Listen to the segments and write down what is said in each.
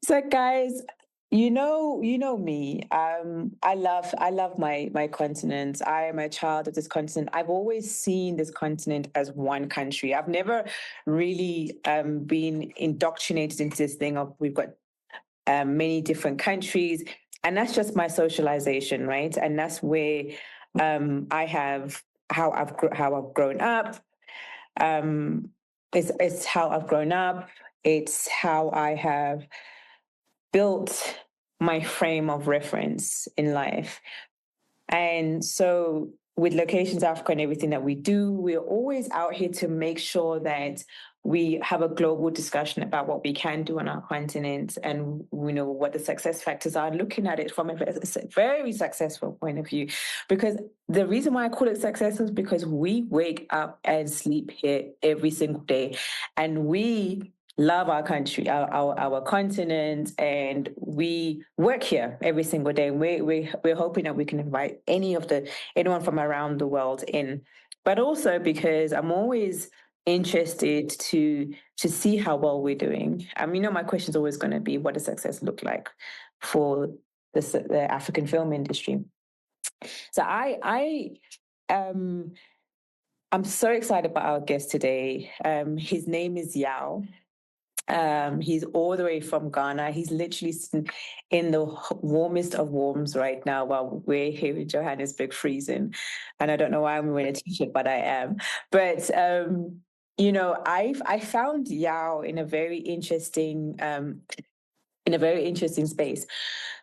So guys, you know me. I love my continent. I am a child of this continent. I've always seen this continent as one country. I've never really been indoctrinated into this thing of we've got many different countries, and that's just my socialization, right? And that's where I have how I've grown up. Um, it's how I've grown up. It's how I have built my frame of reference in life. And so, with Locations Africa and everything that we do, we're always out here to make sure that we have a global discussion about what we can do on our continent and we know what the success factors are, looking at it from a very successful point of view. Because the reason why I call it successful is because we wake up and sleep here every single day. And we love our country, our continent, and we work here every single day. And we're hoping that we can invite anyone from around the world in, but also because I'm always interested to see how well we're doing. My question is always going to be, what does success look like for the African film industry? So um I'm so excited about our guest today. His name is Yaw. He's all the way from Ghana. He's literally sitting in the warmest of warms right now while we're here in Johannesburg freezing. And I don't know why I'm wearing a t-shirt, but I am. But I found Yao in a very interesting space.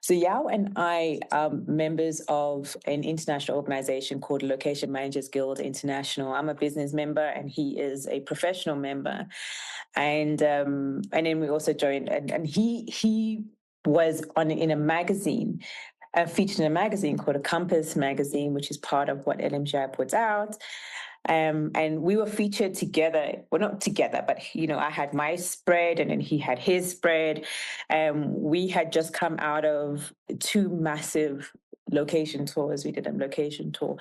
So Yao and I are members of an international organization called Location Managers Guild International. I'm a business member and he is a professional member. And then we also joined, and he was in a magazine, featured in a magazine called a Compass magazine, which is part of what LMGI puts out. And we were featured together. Well, not together, but I had my spread, and then he had his spread. We had just come out of two massive location tours. We did a location tour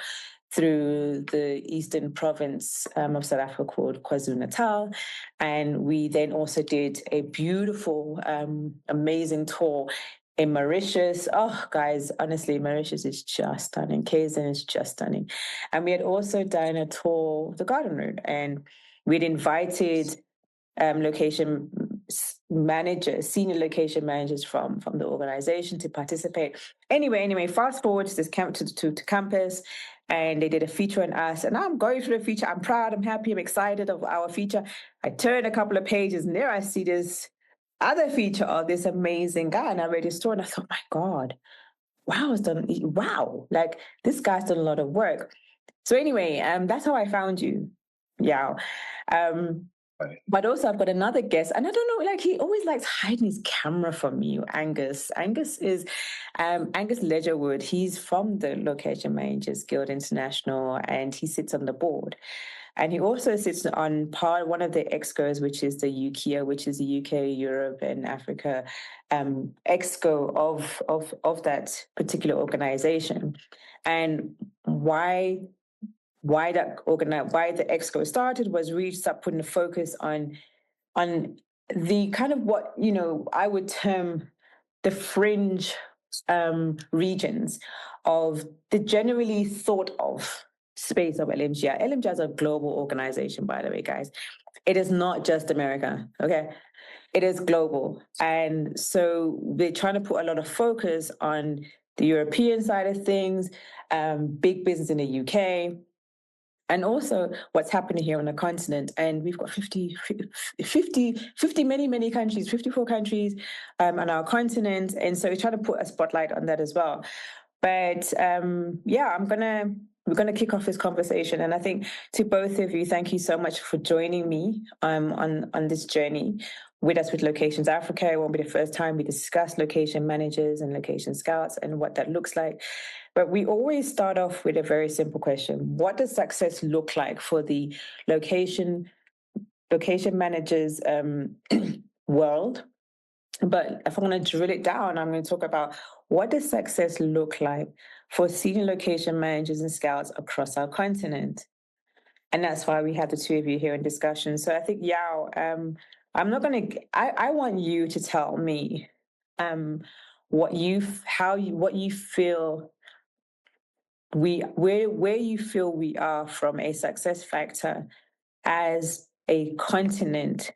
through the eastern province of South Africa called KwaZulu-Natal. And we then also did a beautiful, amazing tour in Mauritius. Oh, guys, honestly, Mauritius is just stunning. KZN is just stunning. And we had also done a tour of the Garden Route, and we'd invited location managers, senior location managers from the organization to participate. Anyway, fast forward to this camp to campus, and they did a feature on us. And I'm going through the feature. I'm proud. I'm happy. I'm excited of our feature. I turn a couple of pages, and there I see this other feature of this amazing guy, and I read his story, and I thought, my God, wow, like this guy's done a lot of work. So anyway, that's how I found you, yeah. But also I've got another guest, and I don't know, like he always likes hiding his camera from me, Angus. Angus is Angus Ledgerwood. He's from the Location Managers Guild International, and he sits on the board. And he also sits on one of the EXCOs, which is the UKIA, which is the UK, Europe, and Africa EXCO of that particular organization. And why the EXCO started was really start putting the focus on the kind of what I would term the fringe regions of the generally thought of space of LMGI. LMGI is a global organization, by the way, guys. It is not just America, okay? It is global. And so they're trying to put a lot of focus on the European side of things, big business in the UK, and also what's happening here on the continent. And we've got 50 many countries, 54 countries on our continent. And so we're trying to put a spotlight on that as well. But we're gonna kick off this conversation. And I think to both of you, thank you so much for joining me on this journey with us with Locations Africa. It won't be the first time we discuss location managers and location scouts and what that looks like. But we always start off with a very simple question. What does success look like for the location managers world? But if I want to drill it down, I'm going to talk about what does success look like for senior location managers and scouts across our continent. And that's why we have the two of you here in discussion. So I think, Yao, I want you to tell me what you feel where you feel we are from a success factor as a continent,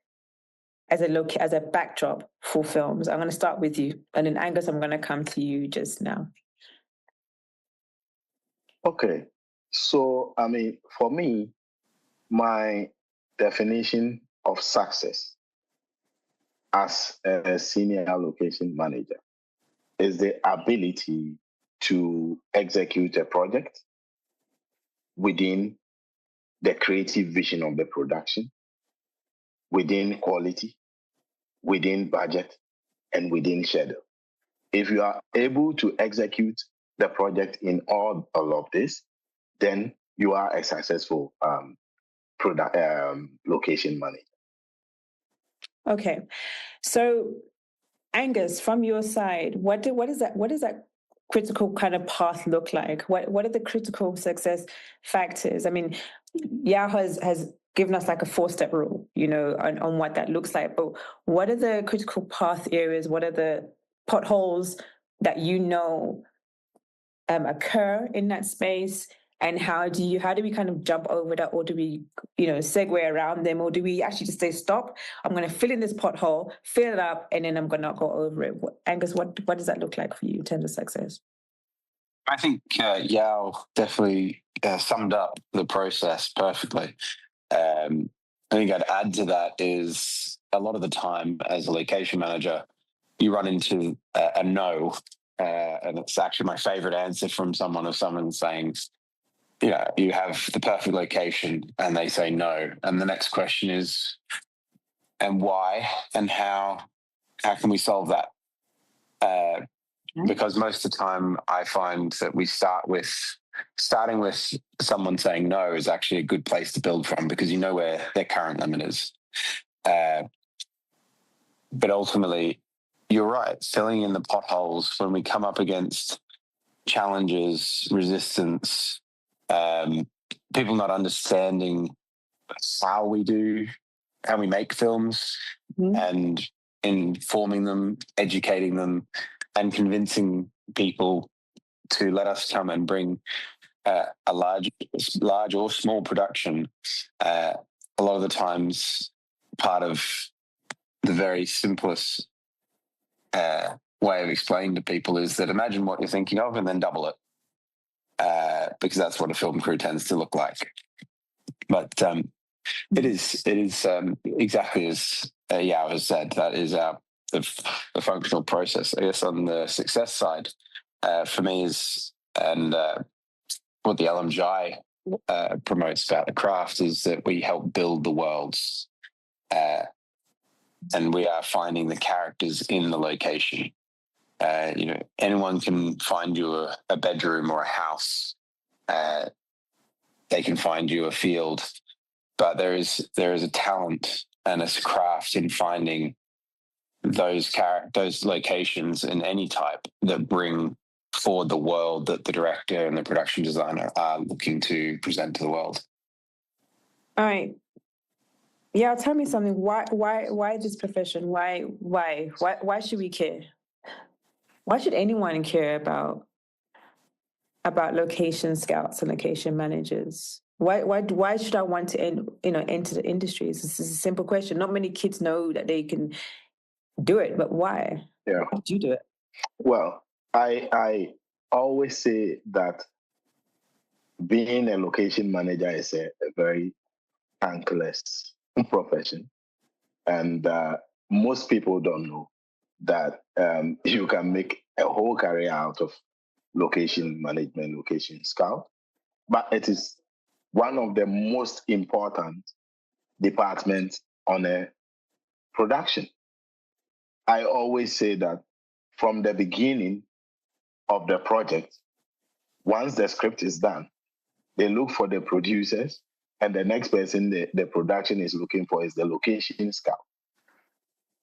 as a backdrop for films. I'm going to start with you, and then Angus, I'm going to come to you just now. Okay, so I mean, for me, my definition of success as a senior location manager is the ability to execute a project within the creative vision of the production, within quality, within budget, and within schedule. If you are able to execute the project in all of this, then you are a successful location manager. Okay, so Angus, from your side, what does that critical kind of path look like? What are the critical success factors? I mean, Yaw has given us like a 4-step rule, on what that looks like. But what are the critical path areas? What are the potholes that occur in that space? And how do we kind of jump over that, or do we, segue around them, or do we actually just say, stop, I'm going to fill in this pothole, fill it up, and then I'm going to go over it? Angus, what does that look like for you in terms of success? I think Yaw definitely summed up the process perfectly. I think I'd add to that is a lot of the time as a location manager, you run into a no, and it's actually my favorite answer from someone saying, you have the perfect location, and they say no. And the next question is, and why, and how can we solve that? Because most of the time I find that starting with someone saying no is actually a good place to build from, because you know where their current limit is. But ultimately, you're right, filling in the potholes when we come up against challenges, resistance, people not understanding how we make films, and informing them, educating them, and convincing people to let us come and bring a large or small production. A lot of the times, part of the very simplest way of explaining to people is that imagine what you're thinking of and then double it. Because that's what a film crew tends to look like. But it is exactly as Yaw has said. That is the functional process. I guess on the success side, for me is, and what the LMGI promotes about the craft is that we help build the worlds, and we are finding the characters in the location. Anyone can find you a bedroom or a house. They can find you a field, but there is a talent and a craft in finding those locations in any type that bring forward the world that the director and the production designer are looking to present to the world. All right. Yeah, tell me something. Why this profession? Why should we care? Why should anyone care about location scouts and location managers? Why should I want to enter the industry? This is a simple question. Not many kids know that they can do it, but why? Yeah. Why did you do it? Well, I always say that being a location manager is a very thankless profession, and most people don't know that you can make a whole career out of location management, location scout, but it is one of the most important departments on a production. I always say that from the beginning of the project, once the script is done, they look for the producers, and the next person the production is looking for is the location scout.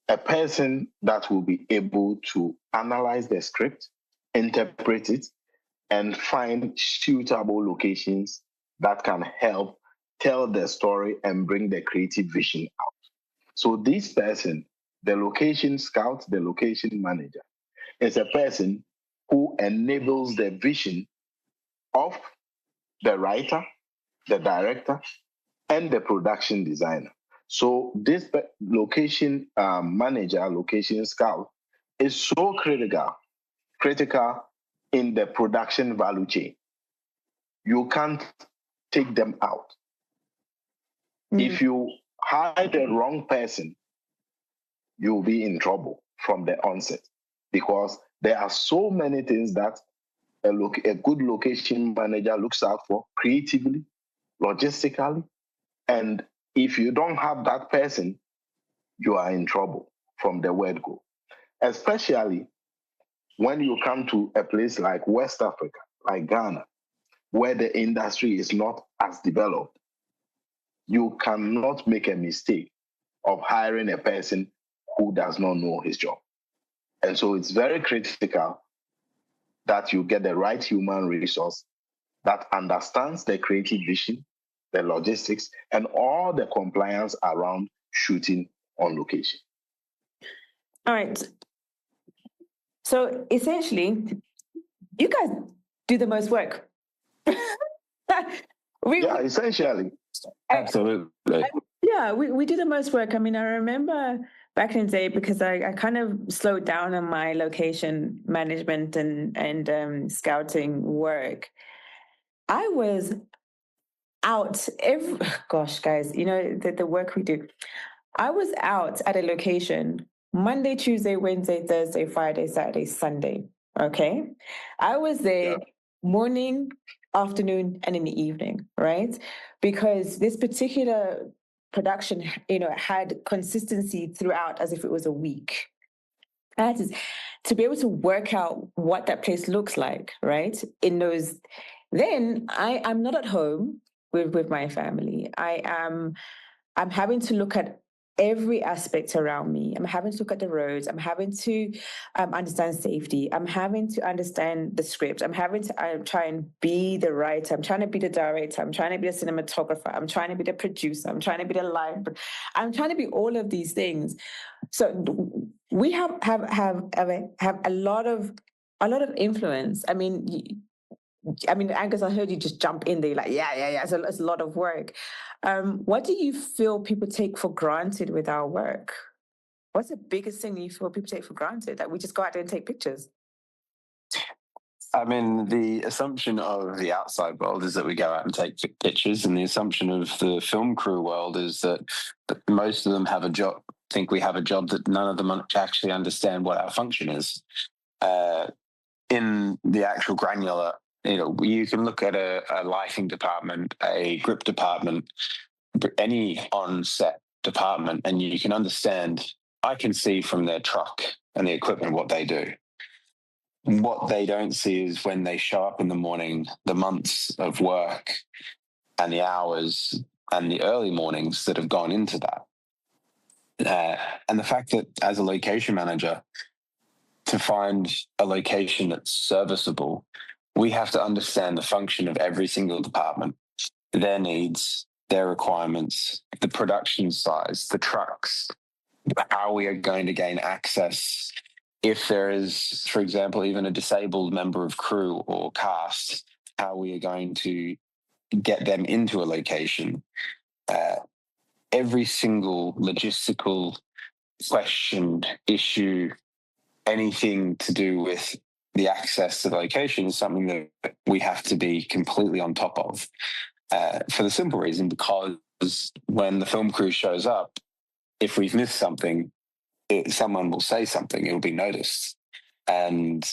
A person that will be able to analyze the script, interpret it, and find suitable locations that can help tell the story and bring the creative vision out. So this person the location scout, the location manager, is a person who enables the vision of the writer, the director, and the production designer. So this location manager, location scout, is so critical in the production value chain. You can't take them out. If you hire the wrong person, you'll be in trouble from the onset, because there are so many things that a good location manager looks out for creatively, logistically, and if you don't have that person, you are in trouble from the word go. Especially when you come to a place like West Africa, like Ghana, where the industry is not as developed. You cannot make a mistake of hiring a person who does not know his job. And so it's very critical that you get the right human resource that understands the creative vision, the logistics, and all the compliance around shooting on location. All right. So essentially, you guys do the most work. Essentially. Absolutely. We do the most work. I mean, I remember back in the day, because I kind of slowed down on my location management and scouting work. I was out gosh, guys, you know, the work we do. I was out at a location Monday, Tuesday, Wednesday, Thursday, Friday, Saturday, Sunday. Okay. I was there morning, afternoon, and in the evening, right? Because this particular production, you know, had consistency throughout as if it was a week. I had to be able to work out what that place looks like, right? In those, then I'm not at home with my family. I'm having to look at every aspect around me. I'm having to look at the roads. I'm having to understand safety. I'm having to understand the script. I'm having to try and be the writer. I'm trying to be the director. I'm trying to be the cinematographer. I'm trying to be the producer. I'm trying to be the live. I'm trying to be all of these things. So we have a lot of influence. I mean, Angus, I heard you just jump in there, like, yeah. It's a lot of work. What do you feel people take for granted with our work? What's the biggest thing you feel people take for granted, that we just go out there and take pictures? I mean, the assumption of the outside world is that we go out and take pictures, and the assumption of the film crew world is that most of them have a job, think we have a job, that none of them actually understand what our function is. In the actual granular, you know, you can look at a lighting department, a grip department, any on-set department, and you can understand, I can see from their truck and the equipment what they do. What they don't see is when they show up in the morning, the months of work and the hours and the early mornings that have gone into that. And the fact that as a location manager, to find a location that's serviceable, we have to understand the function of every single department, their needs, their requirements, the production size, the trucks, how we are going to gain access. If there is, for example, even a disabled member of crew or cast, how we are going to get them into a location. Every single logistical question, issue, anything to do with the access to the location is something that we have to be completely on top of, for the simple reason, because when the film crew shows up, if we've missed something, someone will say something, it'll be noticed. And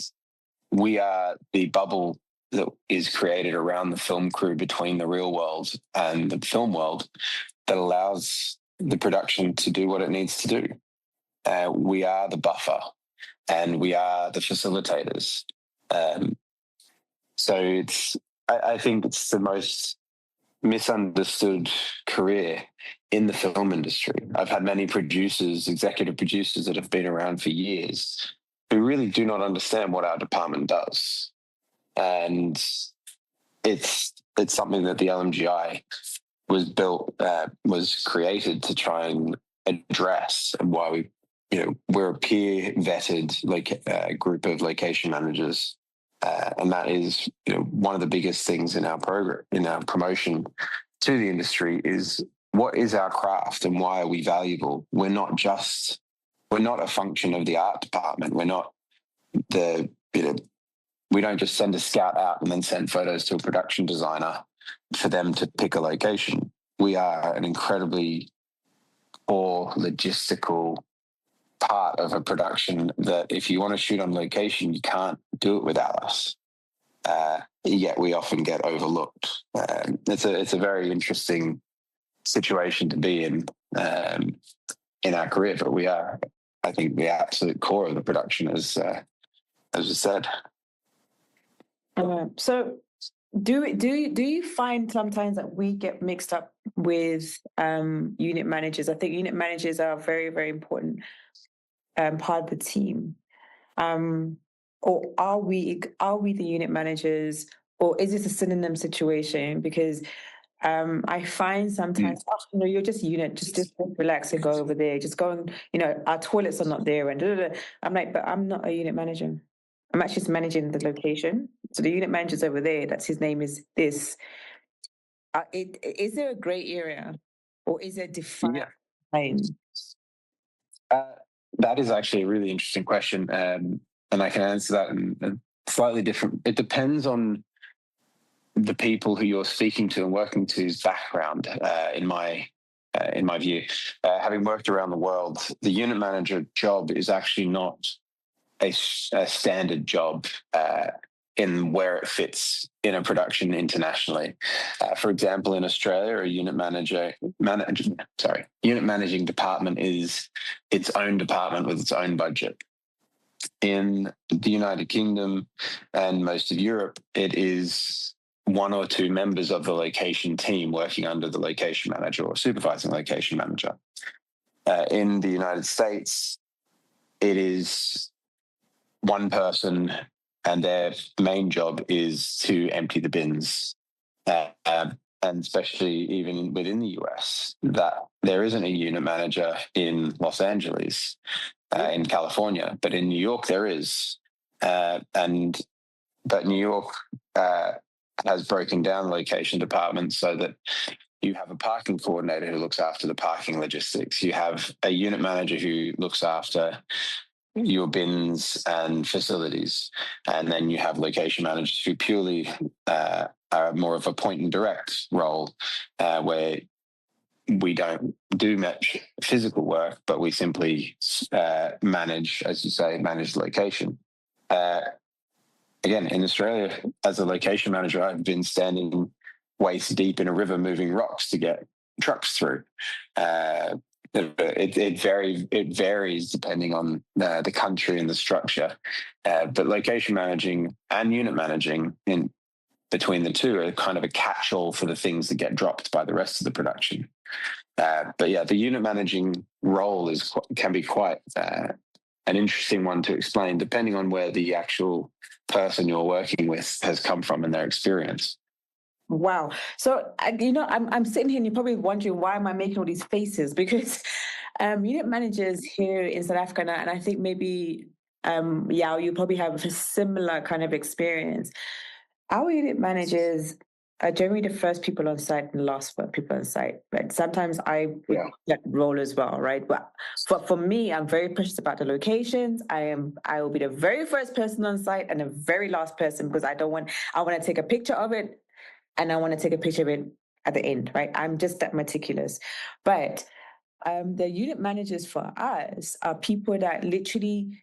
we are the bubble that is created around the film crew between the real world and the film world that allows the production to do what it needs to do. We are the buffer, and we are the facilitators. So I think it's the most misunderstood career in the film industry. I've had many producers, executive producers that have been around for years, who really do not understand what our department does. And it's something that the LMGI was created to try and address, and why we we're a peer vetted group of location managers, and that is one of the biggest things in our program, in our promotion to the industry, is what is our craft and why are we valuable? We're not a function of the art department. We're not we don't just send a scout out and then send photos to a production designer for them to pick a location. We are an incredibly core logistical part of a production that if you want to shoot on location, you can't do it without us. Yet we often get overlooked. It's a very interesting situation to be in our career, but we are, I think, the absolute core of the production, as we said. So do you find sometimes that we get mixed up with unit managers? I think unit managers are a very, very important part of the team. Or are we the unit managers, or is this a synonym situation? Because I find sometimes, you're just unit, just relax and go over there. Just go and, our toilets are not there. And I'm like, but I'm not a unit manager. I'm actually just managing the location. So the unit manager's over there. That's his name is this. Is there a grey area, or is there defined line? That is actually a really interesting question, and I can answer that in slightly different. It depends on the people who you're speaking to and working to's background. In my view, having worked around the world, the unit manager job is actually not a standard job in where it fits in a production internationally. For example, in Australia, a unit managing department is its own department with its own budget. In the United Kingdom and most of Europe, it is one or two members of the location team working under the location manager or supervising location manager. In the United States, it is one person, and their main job is to empty the bins. And especially even within the US, that there isn't a unit manager in Los Angeles, in California, but in New York there is. But New York has broken down location departments so that you have a parking coordinator who looks after the parking logistics. You have a unit manager who looks after your bins and facilities. And then you have location managers who purely are more of a point and direct role, where we don't do much physical work, but we simply manage, as you say, manage the location. Again, in Australia, as a location manager, I've been standing waist deep in a river moving rocks to get trucks through. It varies depending on the country and the structure, but location managing and unit managing in between the two are kind of a catch-all for the things that get dropped by the rest of the production. But yeah, the unit managing role can be quite an interesting one to explain, depending on where the actual person you're working with has come from in their experience. Wow. So, I'm sitting here and you're probably wondering, why am I making all these faces? Because unit managers here in South Africa, and I think maybe, Yaw, you probably have a similar kind of experience. Our unit managers are generally the first people on site and the last people on site. But sometimes I would that role as well, right? But for me, I'm very precious about the locations. I will be the very first person on site and the very last person, because I want to take a picture of it, and I want to take a picture of it at the end, right? I'm just that meticulous. But the unit managers for us are people that literally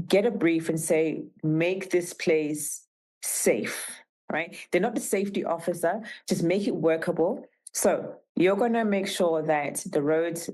get a brief and say, make this place safe, right? They're not the safety officer, just make it workable. So you're going to make sure that the roads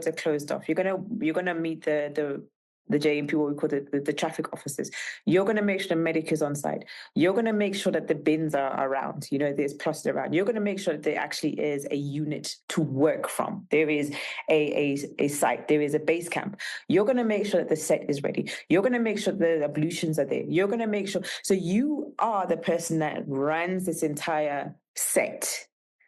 are closed off. You're going to meet the JMP, what we call the traffic officers. You're going to make sure the medic is on site. You're going to make sure that the bins are around, there's clustered around. You're going to make sure that there actually is a unit to work from. There is a site. There is a base camp. You're going to make sure that the set is ready. You're going to make sure the ablutions are there. You're going to make sure. So you are the person that runs this entire set.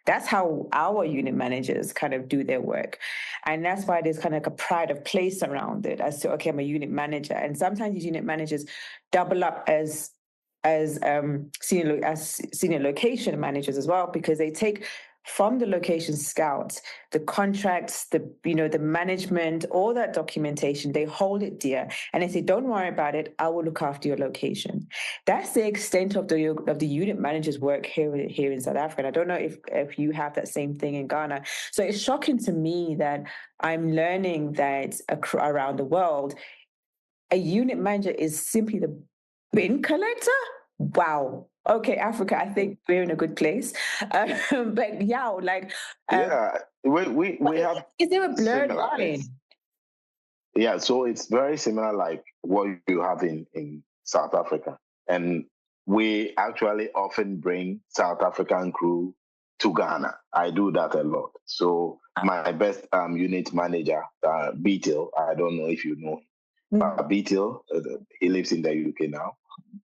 That's how our unit managers kind of do their work. And that's why there's kind of like a pride of place around it as to, okay, I'm a unit manager. And sometimes these unit managers double up as senior location managers as well, because they take from the location scouts, the contracts, the management, all that documentation, they hold it dear. And they say, don't worry about it, I will look after your location. That's the extent of the unit manager's work here in South Africa. And I don't know if you have that same thing in Ghana. So it's shocking to me that I'm learning that around the world, a unit manager is simply the bin collector. Wow. Okay, Africa, I think we're in a good place. But yeah, like... we have... Is there a blurred line? Yeah, so it's very similar like what you have in South Africa. And we actually often bring South African crew to Ghana. I do that a lot. So my best unit manager, Beetle, I don't know if you know him. Beetle, he lives in the UK now.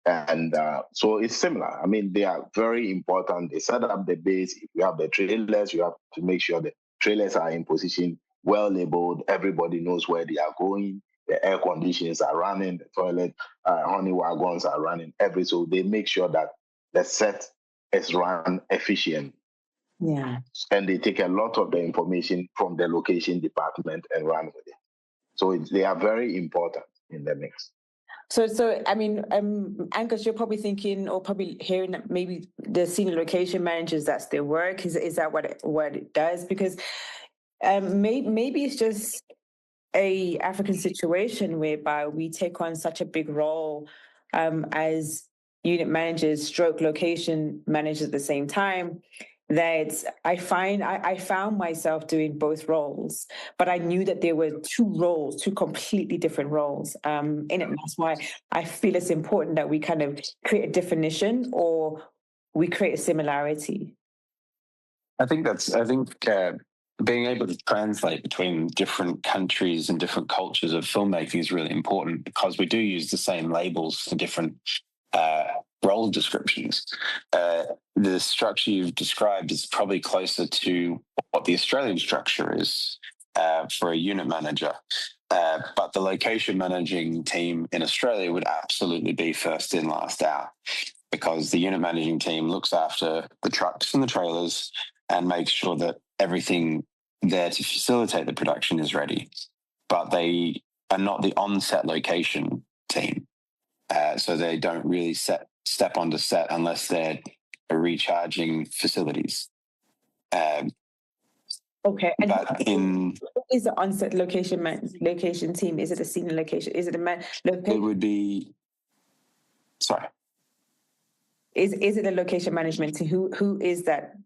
And so it's similar. I mean, they are very important. They set up the base. If you have the trailers, you have to make sure the trailers are in position, well labeled. Everybody knows where they are going. The air conditions are running. The toilet, honey wagons are running. So they make sure that the set is run efficient. Yeah. And they take a lot of the information from the location department and run with it. So they are very important in the mix. So I mean, Angus, you're probably thinking, or probably hearing that maybe the senior location managers, that's their work. Is that what it does? Because maybe it's just a African situation whereby we take on such a big role as unit managers, stroke location managers at the same time, that I found myself doing both roles, but I knew that there were two completely different roles in it. And that's why I feel it's important that we kind of create a definition or we create a similarity. I think being able to translate between different countries and different cultures of filmmaking is really important, because we do use the same labels for different role descriptions. The structure you've described is probably closer to what the Australian structure is for a unit manager. But the location managing team in Australia would absolutely be first in, last out, because the unit managing team looks after the trucks and the trailers and makes sure that everything there to facilitate the production is ready. But they are not the on-set location team. So they don't really step onto set unless they're recharging facilities. Okay. And but who is the on-set location team? Is it a senior location? Is it a man? It would be... Sorry. Is it a location management team? Who is that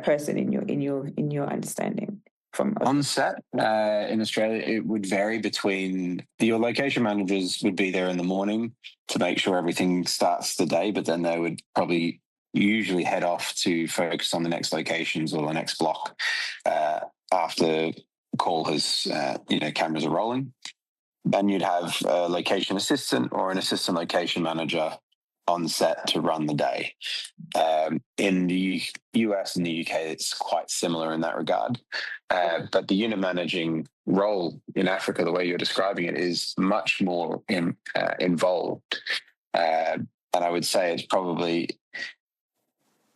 person in your understanding? From on set in Australia, it would vary between... Your location managers would be there in the morning to make sure everything starts the day, but then they would probably usually head off to focus on the next locations or the next block after call has, cameras are rolling. Then you'd have a location assistant or an assistant location manager on set to run the day. In the US and the UK, it's quite similar in that regard. But the unit managing role in Africa, the way you're describing it, is much more involved. And I would say it's probably...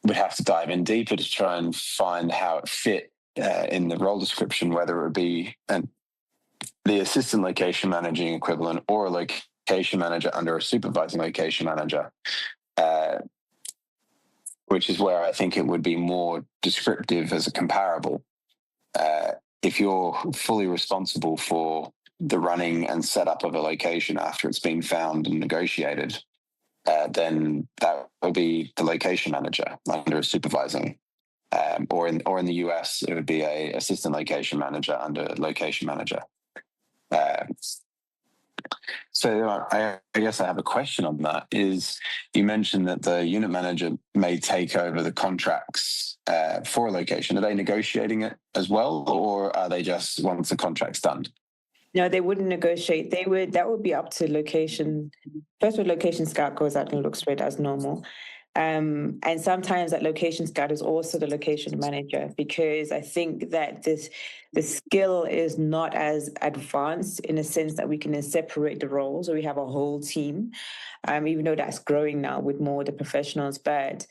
We'd have to dive in deeper to try and find how it fit in the role description, whether it would be the assistant location managing equivalent or a location manager under a supervising location manager, which is where I think it would be more descriptive as a comparable. If you're fully responsible for the running and setup of a location after it's been found and negotiated, then that would be the location manager under a supervising. Or in the US, it would be a assistant location manager under location manager. So I guess I have a question on that. Is you mentioned that the unit manager may take over the contracts for a location. Are they negotiating it as well, or are they just, once the contract's done? No, they wouldn't negotiate. That would be up to location. First, with location scout goes out and looks for it as normal. And sometimes that location scout is also the location manager, because I think that the skill is not as advanced in a sense that we can then separate the roles, or we have a whole team, even though that's growing now with more of the professionals. But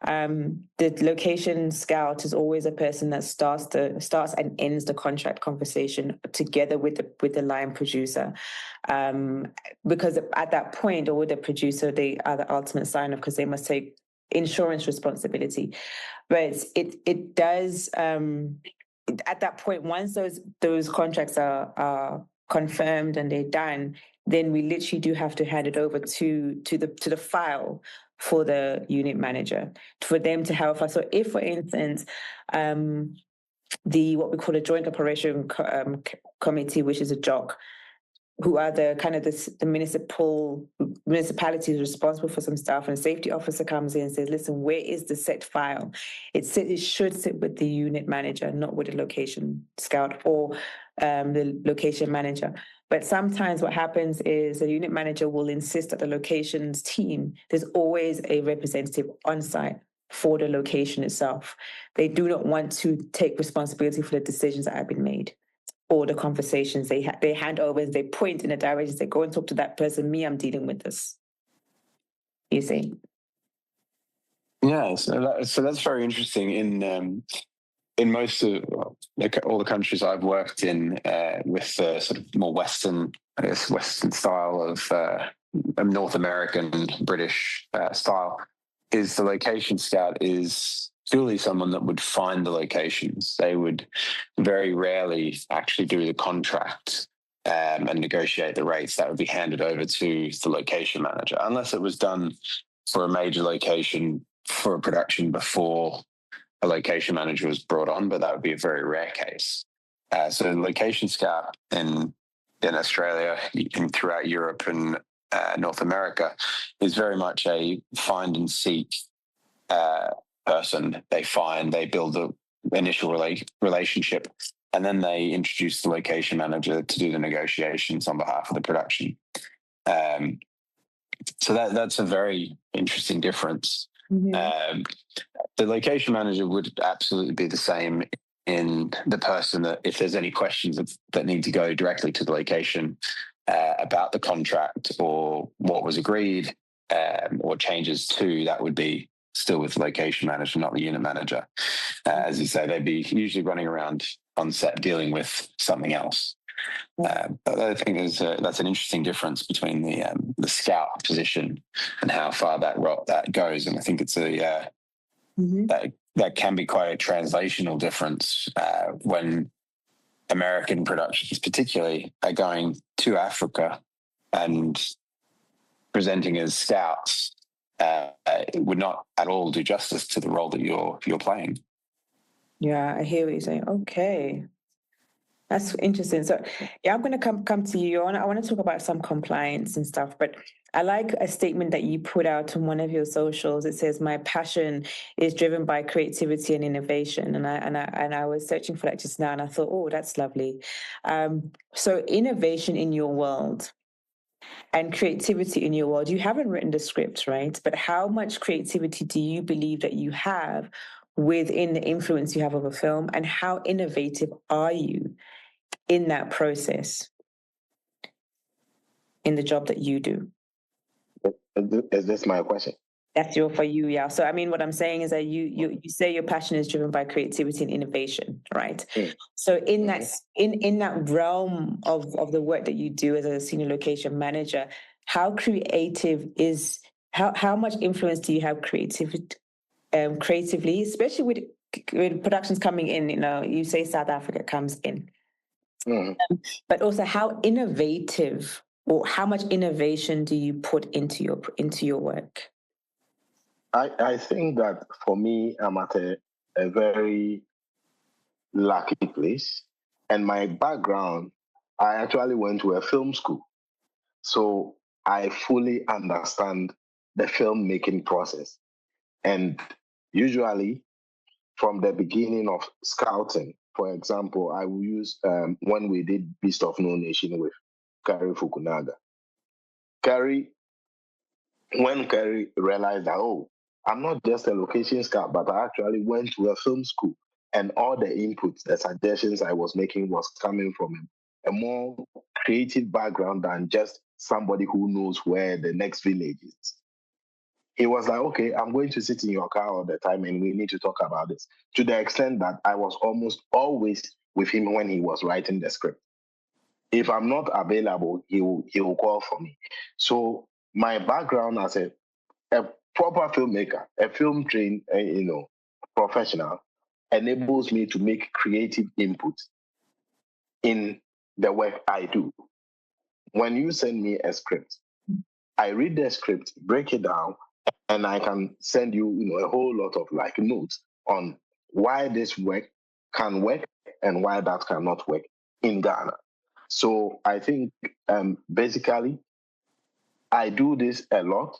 the location scout is always a person that starts and ends the contract conversation together with the line producer, because at that point, or with the producer, they are the ultimate sign-off, because they must take insurance responsibility. But it does at that point, once those contracts are confirmed and they're done, then we literally do have to hand it over to the file for the unit manager, for them to help us. So if, for instance, what we call a joint operation committee, which is a JOC, who are the kind of the municipalities responsible for some stuff, and a safety officer comes in and says, listen, where is the set file? It should sit with the unit manager, not with the location scout or the location manager. But sometimes what happens is the unit manager will insist that the locations team, there's always a representative on site for the location itself. They do not want to take responsibility for the decisions that have been made, or the conversations they hand over, they point in a direction, they go and talk to that person. Me, I'm dealing with this. You see? Yeah, so that's very interesting. In most of all the countries I've worked in, with the sort of more Western, I guess, Western style of North American, British style, is the location scout is purely someone that would find the locations. They would very rarely actually do the contract and negotiate the rates. That would be handed over to the location manager, unless it was done for a major location for a production before a location manager was brought on, but that would be a very rare case. So the location scout in Australia and throughout Europe and North America is very much a find and seek person. They build the initial relationship, and then they introduce the location manager to do the negotiations on behalf of the production. So that's a very interesting difference. Mm-hmm. The location manager would absolutely be the same in the person that, if there's any questions that need to go directly to the location about the contract or what was agreed, or changes to, that would be still with the location manager, not the unit manager. As you say, they'd be usually running around on set dealing with something else. But I think that's an interesting difference between the scout position and how far that goes, and I think it's mm-hmm. that can be quite a translational difference when American productions, particularly, are going to Africa and presenting as scouts. It would not at all do justice to the role that you're playing. Yeah, I hear what you're saying. Okay. That's interesting. So, yeah, I'm going to come to you. I want to talk about some compliance and stuff, but I like a statement that you put out on one of your socials. It says, "My passion is driven by creativity and innovation." And I was searching for that just now, and I thought, oh, that's lovely. So, innovation in your world and creativity in your world. You haven't written the script, right? But how much creativity do you believe that you have within the influence you have of a film, and how innovative are you in that process, in the job that you do? Is this my question? That's for you, yeah. So I mean, what I'm saying is that you say your passion is driven by creativity and innovation, right? Mm. So in that in that realm of the work that you do as a senior location manager, how creative is how much influence do you have creatively, especially with productions coming in? You know, you say South Africa comes in. Mm-hmm. But also, how innovative, or how much innovation do you put into your work? I think that for me, I'm at a very lucky place. And my background, I actually went to a film school. So I fully understand the filmmaking process. And usually, from the beginning of scouting, for example, I will use when we did Beast of No Nation with Kari Fukunaga. When Kari realized that, I'm not just a location scout, but I actually went to a film school, and all the inputs, the suggestions I was making was coming from a more creative background than just somebody who knows where the next village is. He was like, okay, I'm going to sit in your car all the time and we need to talk about this. To the extent that I was almost always with him when he was writing the script. If I'm not available, he will call for me. So my background as a proper filmmaker, a film trained, professional, enables me to make creative input in the work I do. When you send me a script, I read the script, break it down, and I can send you, a whole lot of like notes on why this work can work and why that cannot work in Ghana. So I think basically I do this a lot,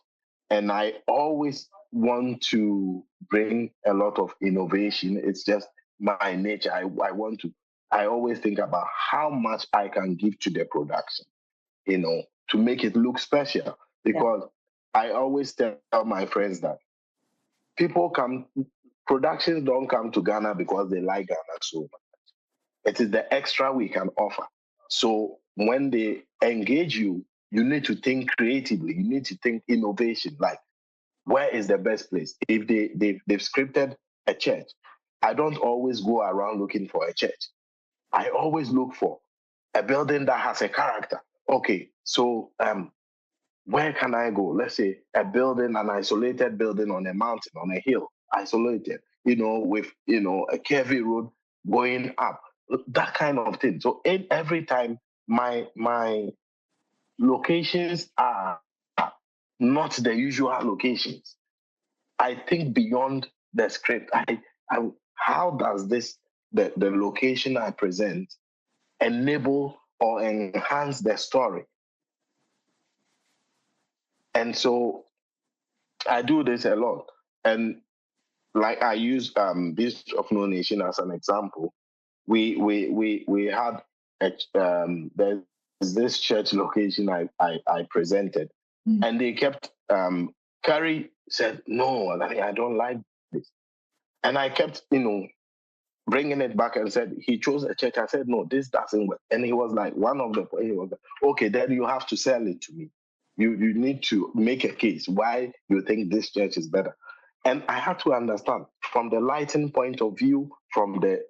and I always want to bring a lot of innovation. It's just my nature. I always think about how much I can give to the production, to make it look special. Because I always tell my friends that productions don't come to Ghana because they like Ghana so much. It is the extra we can offer. So when they engage you, you need to think creatively. You need to think innovation. Like, where is the best place? If they've scripted a church, I don't always go around looking for a church. I always look for a building that has a character. Okay, so where can I go? Let's say an isolated building on a mountain, on a hill, isolated, with, a curvy road going up, that kind of thing. So every time my locations are not the usual locations. I think beyond the script. How does the location I present enable or enhance the story? And so I do this a lot. And like I use Beast of No Nation as an example. We had there's this church location I presented, and they kept Carrie said, no, I don't like this. And I kept, bringing it back and said, he chose a church. I said, no, this doesn't work. And he was like, he was like, okay, then you have to sell it to me. You need to make a case why you think this church is better. And I had to understand from the lighting point of view, from the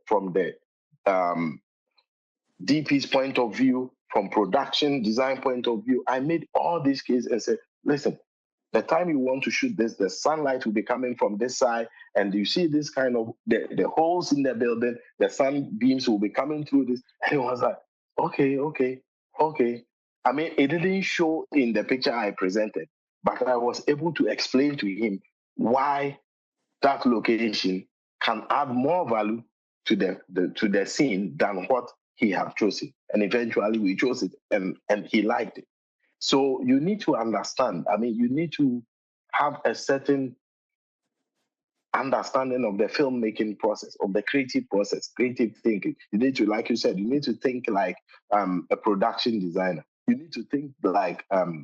DP's point of view, from production design point of view. I made all these cases and said, listen, the time you want to shoot this, the sunlight will be coming from this side, and you see this kind of the holes in the building, the sun beams will be coming through this. And he was like, okay. I mean, it didn't show in the picture I presented, but I was able to explain to him why that location can add more value to the scene than what he had chosen. And eventually we chose it, and he liked it. So you need to understand. I mean, you need to have a certain understanding of the filmmaking process, of the creative process, creative thinking. You need to, like you said, you need to think like a production designer. You need to think like the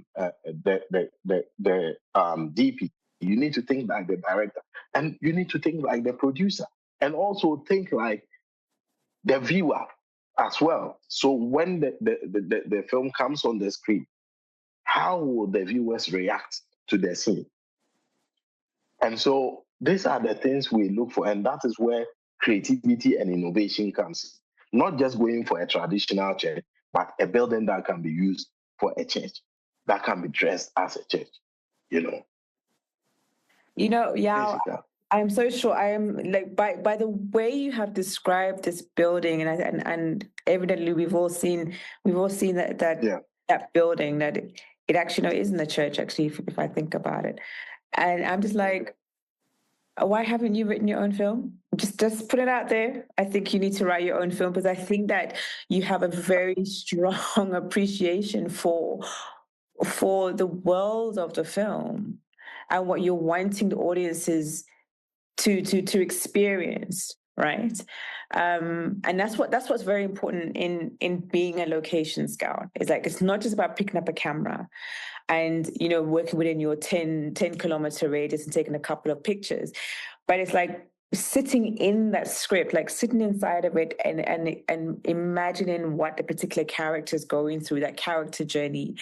DP. You need to think like the director, and you need to think like the producer, and also think like the viewer as well. So when the film comes on the screen, how will the viewers react to the scene? And so these are the things we look for, and that is where creativity and innovation comes. Not just going for a traditional church, but a building that can be used for a church, that can be dressed as a church, Yeah, I'm so sure. I am like by the way you have described this building, and evidently we've all seen that building, that it actually isn't a church. Actually, if I think about it, and I'm just like, why haven't you written your own film? Just put it out there. I think you need to write your own film, because I think that you have a very strong appreciation for the world of the film and what you're wanting the audiences to experience. right? And that's what's very important in being a location scout. It's like, it's not just about picking up a camera and, working within your 10 kilometer radius and taking a couple of pictures, but it's like sitting in that script, like sitting inside of it and imagining what the particular character is going through, that character journey.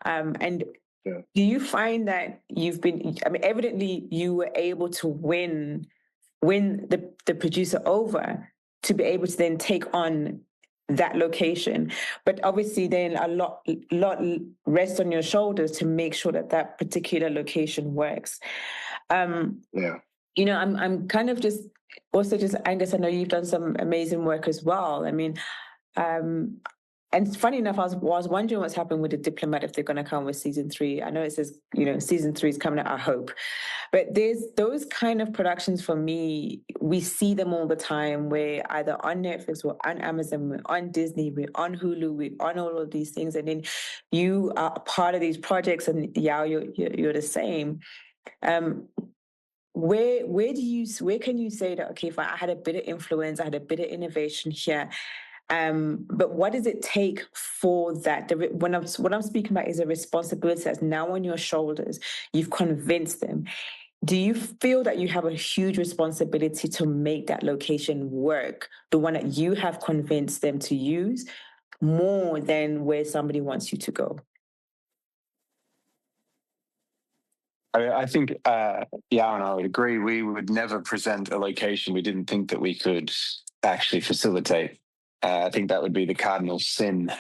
And do you find that evidently you were able to win the producer over to be able to then take on that location, but obviously then a lot rests on your shoulders to make sure that particular location works. I'm kind of just Angus, I know you've done some amazing work as well. I mean, and funny enough, I was wondering what's happening with The Diplomat, if they're going to come with season 3. I know it says, season 3 is coming out, I hope. But there's those kind of productions for me, we see them all the time, where either on Netflix or on Amazon, we're on Disney, we're on Hulu, we're on all of these things. And then you are part of these projects, and Yaw, you're the same. Where can you say that, okay, fine, I had a bit of influence, I had a bit of innovation here, but what does it take for that? What I'm speaking about is a responsibility that's now on your shoulders. You've convinced them. Do you feel that you have a huge responsibility to make that location work, the one that you have convinced them to use, more than where somebody wants you to go? I think Yaw and I would agree. We would never present a location we didn't think that we could actually facilitate. I think that would be the cardinal sin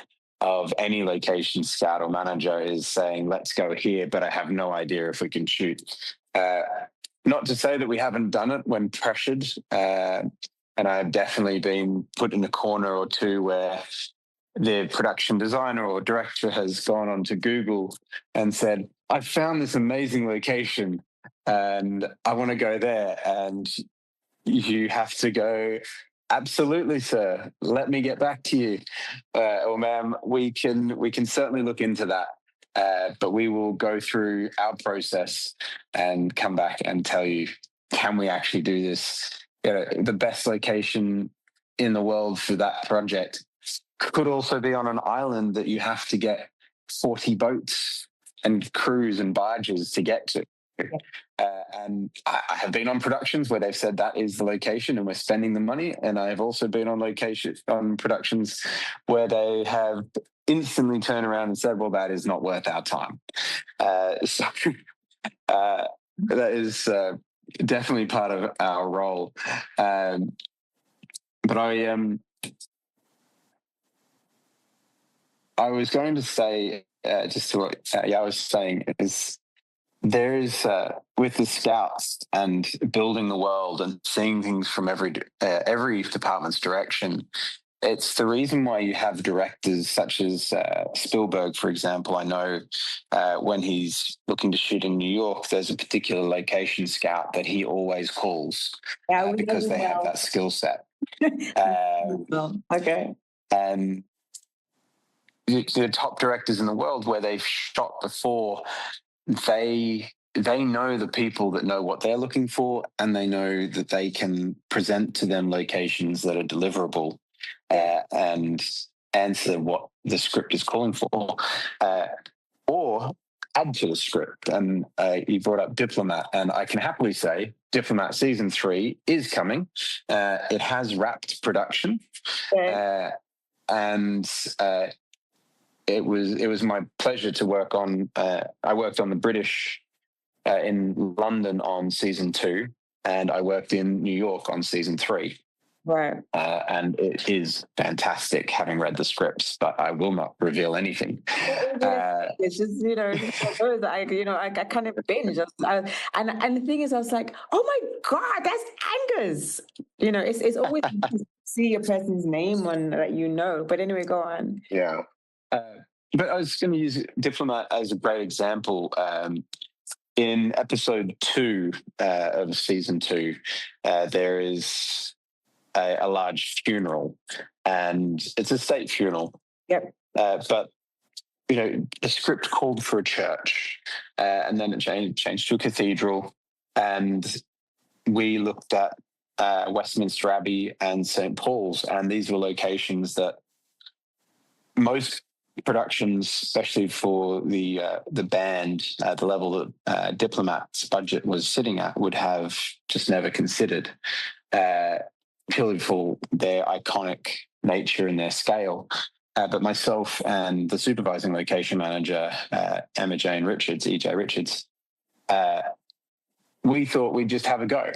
of any location scout or manager, is saying, let's go here, but I have no idea if we can shoot. Not to say that we haven't done it when pressured, and I've definitely been put in a corner or two where the production designer or director has gone onto Google and said, I found this amazing location and I want to go there. And you have to go, absolutely, sir. Let me get back to you. Or ma'am, we can certainly look into that. But we will go through our process and come back and tell you, can we actually do this? The best location in the world for that project could also be on an island that you have to get 40 boats and crews and barges to get to. And I have been on productions where they've said that is the location and we're spending the money. And I have also been on productions where they have instantly turned around and said, well, that is not worth our time. So that is definitely part of our role. But I was going to say, just to what Yaw was saying, is there is, with the scouts and building the world and seeing things from every department's direction, it's the reason why you have directors such as Spielberg, for example. I know when he's looking to shoot in New York, there's a particular location scout that he always calls because they have that skill set. Okay. And the top directors in the world where they've shot before, they know the people that know what they're looking for, and they know that they can present to them locations that are deliverable and answer what the script is calling for, or add to the script. And you brought up Diplomat, and I can happily say Diplomat season 3 is coming. It has wrapped production, and it was my pleasure to work on. I worked on the British in London on season 2, and I worked in New York on season 3. Right. And it is fantastic, having read the scripts, but I will not reveal anything. It's just, I kind of binge. And the thing is, I was like, oh my God, that's Angus. It's always to see a person's name on that, but anyway, go on. Yeah. But I was going to use Diplomat as a great example. In episode 2 of season 2, there is a large funeral, and it's a state funeral. Yep. But the script called for a church, and then it changed to a cathedral, and we looked at Westminster Abbey, and St. Paul's. And these were locations that most productions, especially for the band, the level that Diplomat's budget was sitting at, would have just never considered, purely for their iconic nature and their scale. But myself and the supervising location manager, Emma Jane Richards, EJ Richards, we thought we'd just have a go.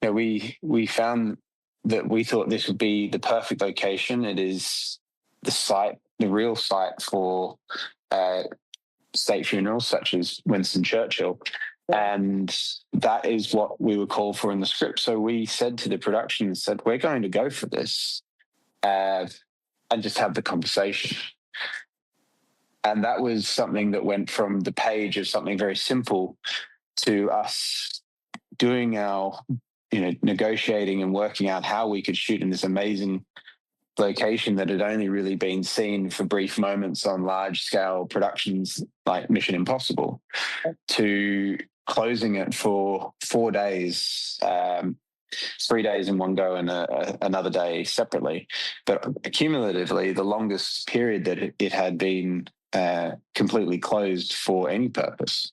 You know, we found that we thought this would be the perfect location. It is the site, the real site for state funerals, such as Winston Churchill. And that is what we were called for in the script. So we said to the production, we're going to go for this and just have the conversation. And that was something that went from the page of something very simple to us doing our, negotiating and working out how we could shoot in this amazing location that had only really been seen for brief moments on large-scale productions like Mission Impossible, to closing it for 4 days, 3 days in one go and another day separately. But cumulatively, the longest period that it had been completely closed for any purpose.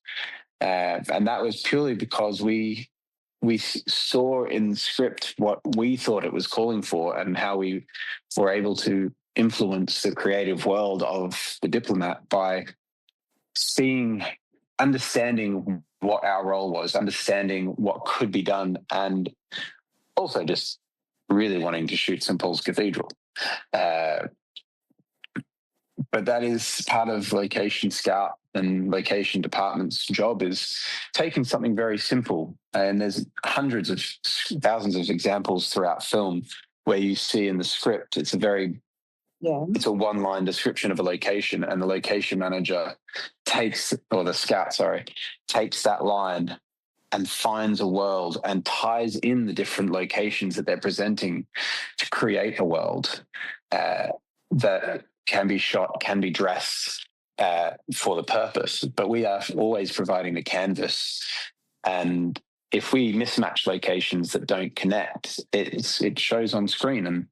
And that was purely because we saw in the script what we thought it was calling for and how we were able to influence the creative world of The Diplomat by understanding what our role was, understanding what could be done, and also just really wanting to shoot St. Paul's Cathedral. But that is part of location scout and location department's job, is taking something very simple. And there's hundreds of thousands of examples throughout film where you see in the script, it's a one-line description of a location, and the location manager takes that line and finds a world and ties in the different locations that they're presenting to create a world that can be shot, can be dressed for the purpose. But we are always providing the canvas. And if we mismatch locations that don't connect, it shows on screen. And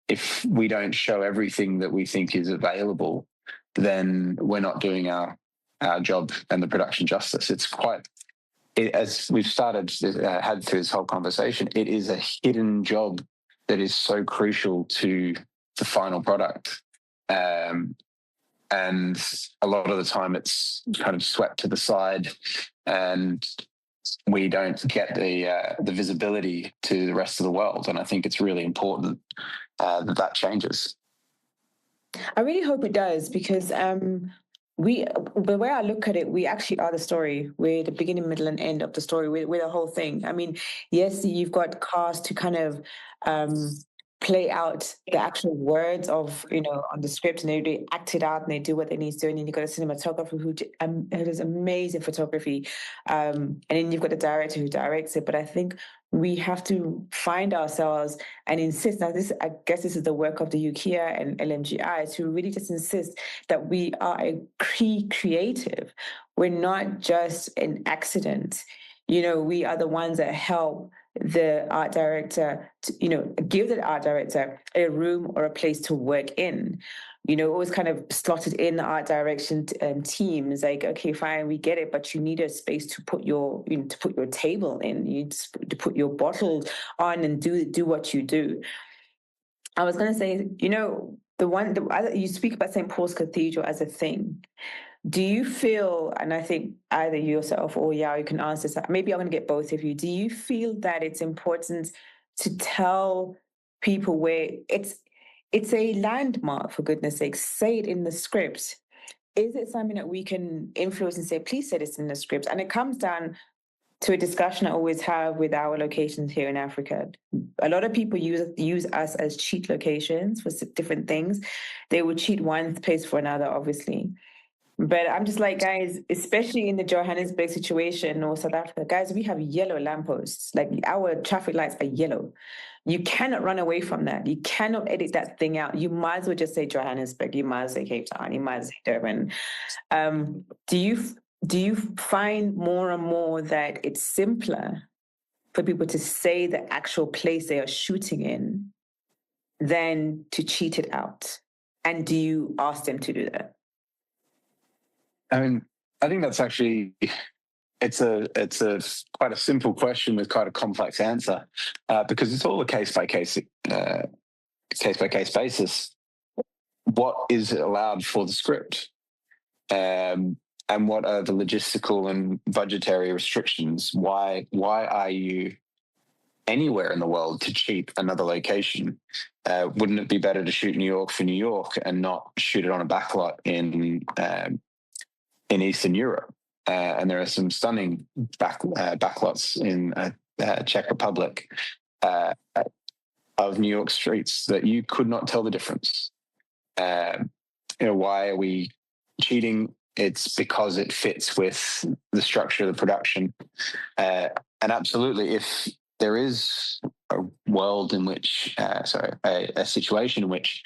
if we don't show everything that we think is available, then we're not doing our job and the production justice. It's as we've had through this whole conversation, it is a hidden job that is so crucial to the final product. And a lot of the time it's kind of swept to the side, and we don't get the visibility to the rest of the world. And I think it's really important that changes. I really hope it does, because the way I look at it, we actually are the story. We're the beginning, middle, and end of the story. We're the whole thing. I mean, yes, you've got cast to kind of play out the actual words of, on the script, and they act it out and they do what they need to do. And then you've got a cinematographer who does amazing photography. And then you've got the director who directs it. But I think we have to find ourselves and insist. Now, I guess this is the work of the UKIA and LMGI, to really just insist that we are a creative. We're not just an accident. We are the ones that help the art director to, give the art director a room or a place to work in. Always kind of slotted in the art direction team. It's like, okay, fine, we get it, but you need a space to put your table in. You need to put your bottle on and do what you do. I was going to say, you speak about St. Paul's Cathedral as a thing. Do you feel, and I think either yourself or Yaw, you can answer this, maybe I'm going to get both of you. Do you feel that it's important to tell people where it's a landmark, for goodness sake? Say it in the script. Is it something that we can influence and say, please say this in the script? And it comes down to a discussion I always have with our locations here in Africa. A lot of people use us as cheat locations for different things. They would cheat one place for another, obviously. But I'm just like, guys, especially in the Johannesburg situation or South Africa, guys, we have yellow lampposts. Like, our traffic lights are yellow. You cannot run away from that. You cannot edit that thing out. You might as well just say Johannesburg. You might as well say Cape Town. You might as well say Durban. Do you find more and more that it's simpler for people to say the actual place they are shooting in than to cheat it out? And do you ask them to do that? I mean, I think that's actually, it's a quite a simple question with quite a complex answer, because it's all a case by case basis. What is allowed for the script, and what are the logistical and budgetary restrictions? Why are you anywhere in the world to cheat another location? Wouldn't it be better to shoot New York for New York and not shoot it on a backlot in Eastern Europe? And there are some stunning backlots in Czech Republic of New York streets that you could not tell the difference. Why are we cheating? It's because it fits with the structure of the production. And absolutely, if there is a world in which, a situation in which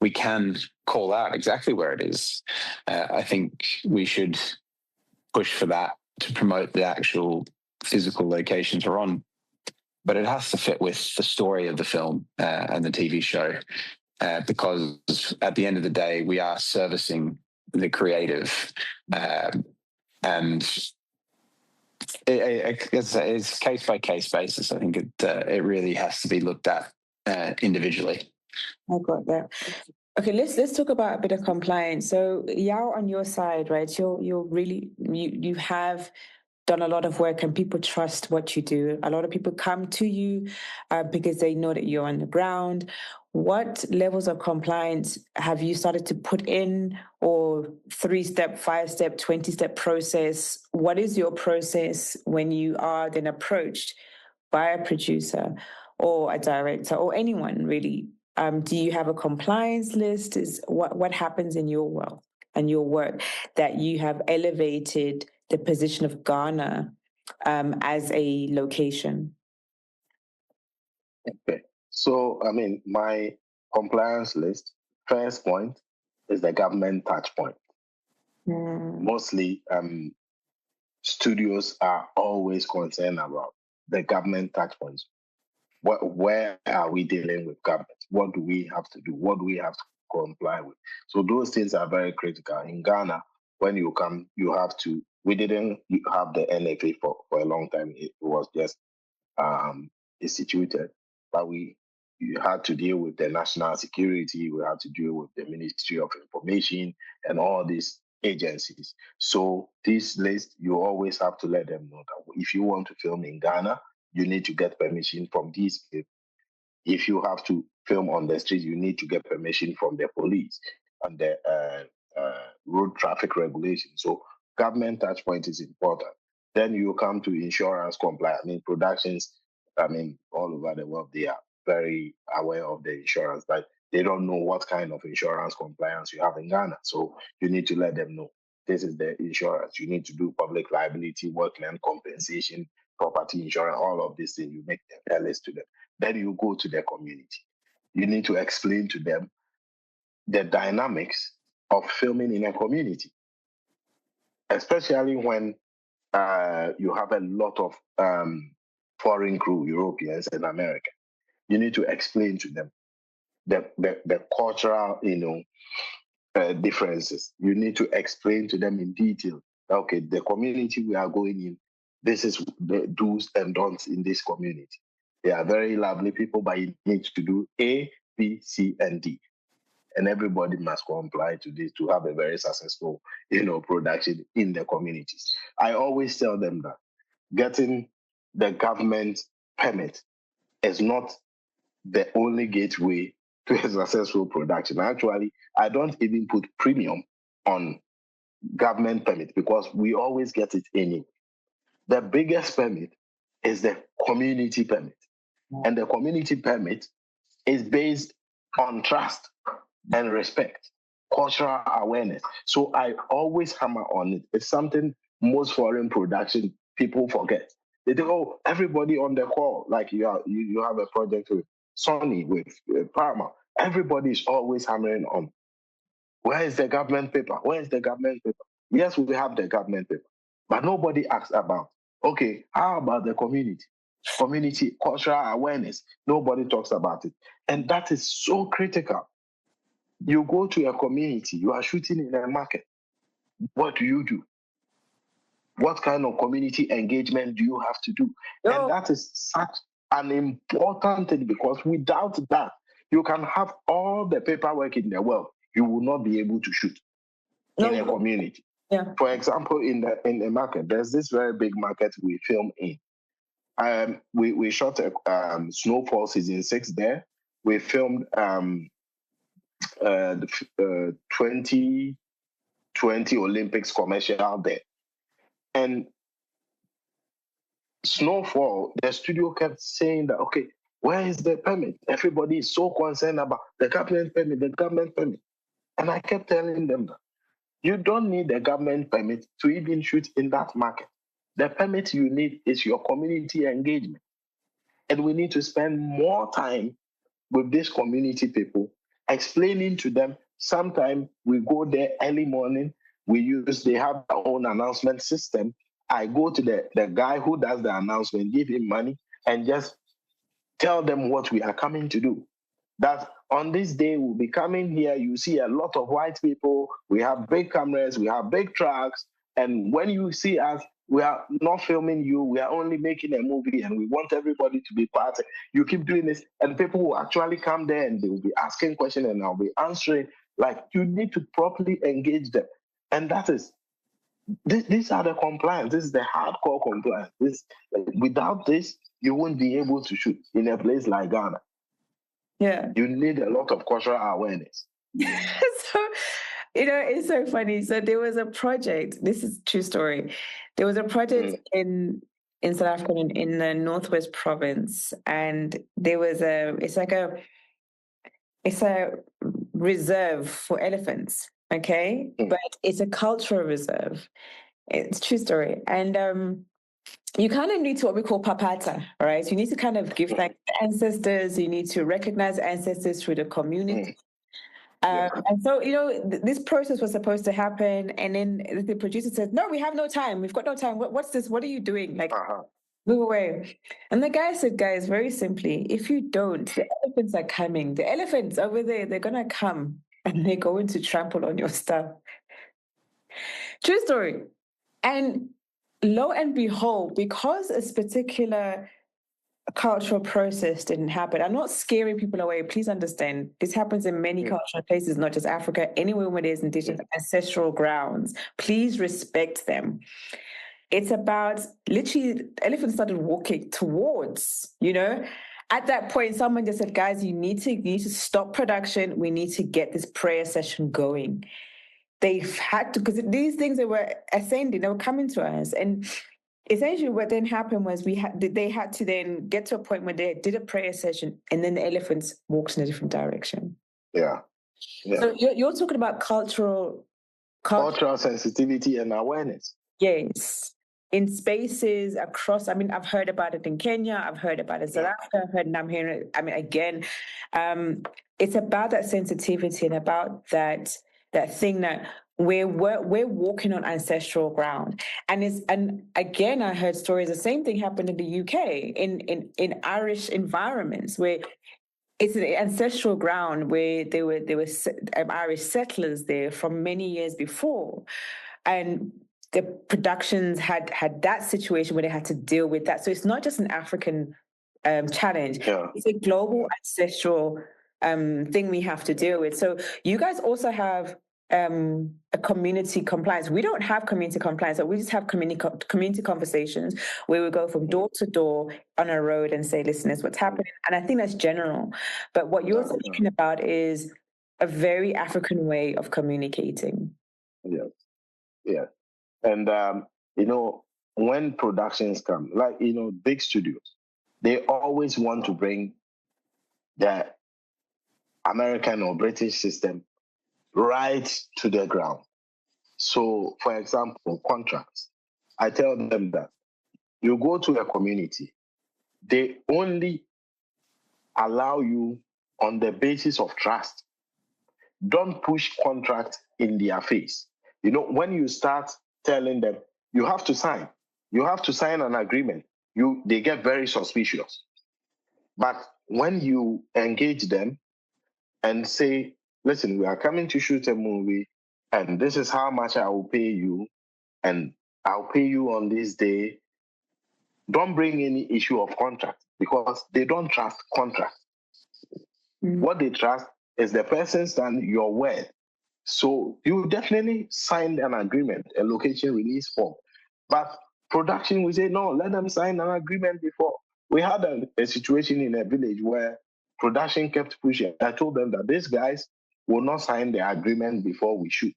we can call out exactly where it is, I think we should push for that to promote the actual physical locations we're on. But it has to fit with the story of the film and the TV show, because at the end of the day, we are servicing the creative, and it's case by case basis. I think it really has to be looked at individually. I got that. Okay, let's talk about a bit of compliance. So, Yaw, on your side, right? You're really you have done a lot of work, and people trust what you do. A lot of people come to you because they know that you're on the ground. What levels of compliance have you started to put in, or 3-step, 5-step, 20-step process? What is your process when you are then approached by a producer or a director or anyone really? Do you have a compliance list? Is what happens in your world and your work that you have elevated the position of Ghana as a location? Okay. So, I mean, my compliance list, first point is the government touch point. Mostly, studios are always concerned about the government touch points. Where are we dealing with government? What do we have to do? What do we have to comply with? So those things are very critical. In Ghana, when you come, you have to, we didn't have the NFA for a long time. It was just instituted, but you had to deal with the national security, we had to deal with the Ministry of Information and all these agencies. So this list, you always have to let them know that if you want to film in Ghana, you need to get permission from these people. If you have to film on the street, you need to get permission from the police and the road traffic regulation. So government touch point is important. Then you come to insurance compliance. I mean, productions, all over the world, they are very aware of the insurance, but they don't know what kind of insurance compliance you have in Ghana. So you need to let them know this is the insurance. You need to do public liability, workland compensation, property insurance, all of these things. You make them tell list to them. Then you go to the community. You need to explain to them the dynamics of filming in a community, especially when you have a lot of foreign crew, Europeans and Americans. You need to explain to them the cultural, differences. You need to explain to them in detail. Okay, the community we are going in, this is the do's and don'ts in this community. They are very lovely people, but you need to do A, B, C, and D. And everybody must comply to this to have a very successful, production in the communities. I always tell them that getting the government permit is not the only gateway to a successful production. Actually, I don't even put premium on government permit because we always get it anyway. The biggest permit is the community permit. And the community permit is based on trust and respect, cultural awareness. So I always hammer on it. It's something most foreign production people forget. They think, oh, everybody on the call, like you have a project with Sony, with Paramount. Everybody is always hammering on, where is the government paper? Where is the government paper? Yes, we have the government paper, but nobody asks about, okay, how about the community? community cultural awareness. Nobody talks about it. And that is so critical. You go to a community, you are shooting in a market. What do? What kind of community engagement do you have to do? And that is such an important thing, because without that, you can have all the paperwork in the world. You will not be able to shoot in a community. Yeah. For example, in the market, there's this very big market we film in. We shot Snowfall season 6 there. We filmed the 2020 Olympics commercial there. And Snowfall, the studio kept saying that, okay, where is the permit? Everybody is so concerned about the government permit. And I kept telling them that you don't need a government permit to even shoot in that market. The permit you need is your community engagement. And we need to spend more time with these community people, explaining to them. Sometimes we go there early morning. They have their own announcement system. I go to the guy who does the announcement, give him money, and just tell them what we are coming to do. That on this day, we'll be coming here. You see a lot of white people. We have big cameras. We have big trucks. And when you see us, we are not filming you. We are only making a movie, and we want everybody to be part. You keep doing this, and people will actually come there, and they will be asking questions, and I'll be answering. Like, you need to properly engage them. And that is, these are the compliance. This is the hardcore compliance. Without this, you won't be able to shoot in a place like Ghana. Yeah. You need a lot of cultural awareness. So, it's so funny. So there was a project, this is a true story. There was a project in South Africa, in the Northwest Province, and there was it's a reserve for elephants, okay? But it's a cultural reserve. It's a true story. And you kind of need to what we call papata, right? You need to kind of give thanks to ancestors. You need to recognize ancestors through the community. And so, this process was supposed to happen. And then the producer said, no, we have no time. We've got no time. What's this? What are you doing? Like, move away. And the guy said, guys, very simply, if you don't, the elephants are coming. The elephants over there, they're going to come and they're going to trample on your stuff. True story. And lo and behold, because this particular cultural process didn't happen, I'm not scaring people away. Please understand, this happens in many cultural places, not just Africa, anywhere where there's indigenous ancestral grounds. Please respect them. It's about literally, elephants started walking towards, At that point, someone just said, guys, you need to stop production. We need to get this prayer session going. They've had to, because these things, they were ascending, they were coming to us. And essentially what then happened was they had to then get to a point where they did a prayer session, and then the elephants walked in a different direction. Yeah. So you're talking about cultural sensitivity and awareness. Yes. In spaces across, I've heard about it in Kenya, I've heard about it in South Africa, I've heard, and I'm hearing it, again, it's about that sensitivity and about that thing that we're walking on ancestral ground. And again, I heard stories, the same thing happened in the UK, in Irish environments, where it's an ancestral ground where there were Irish settlers there from many years before. And the productions had that situation where they had to deal with that. So it's not just an African challenge. Yeah. It's a global ancestral thing we have to deal with. So you guys also have a community compliance. We don't have community compliance, but we just have community conversations where we go from door to door on a road and say, listen, this is what's happening. And I think that's general. But what you're speaking about is a very African way of communicating. Yes. Yeah. And, when productions come, like, big studios, they always want to bring the American or British system right to the ground. So, for example, contracts. I tell them that you go to a community, they only allow you on the basis of trust. Don't push contracts in their face. When you start telling them, you have to sign an agreement. they get very suspicious. But when you engage them and say, listen, we are coming to shoot a movie, and this is how much I will pay you, and I'll pay you on this day, don't bring any issue of contract, because they don't trust contract. What they trust is the person's and your word. So you definitely signed an agreement, a location release form. But production will say, no, let them sign an agreement before. We had a situation in a village where production kept pushing. I told them that these guys will not sign the agreement before we shoot.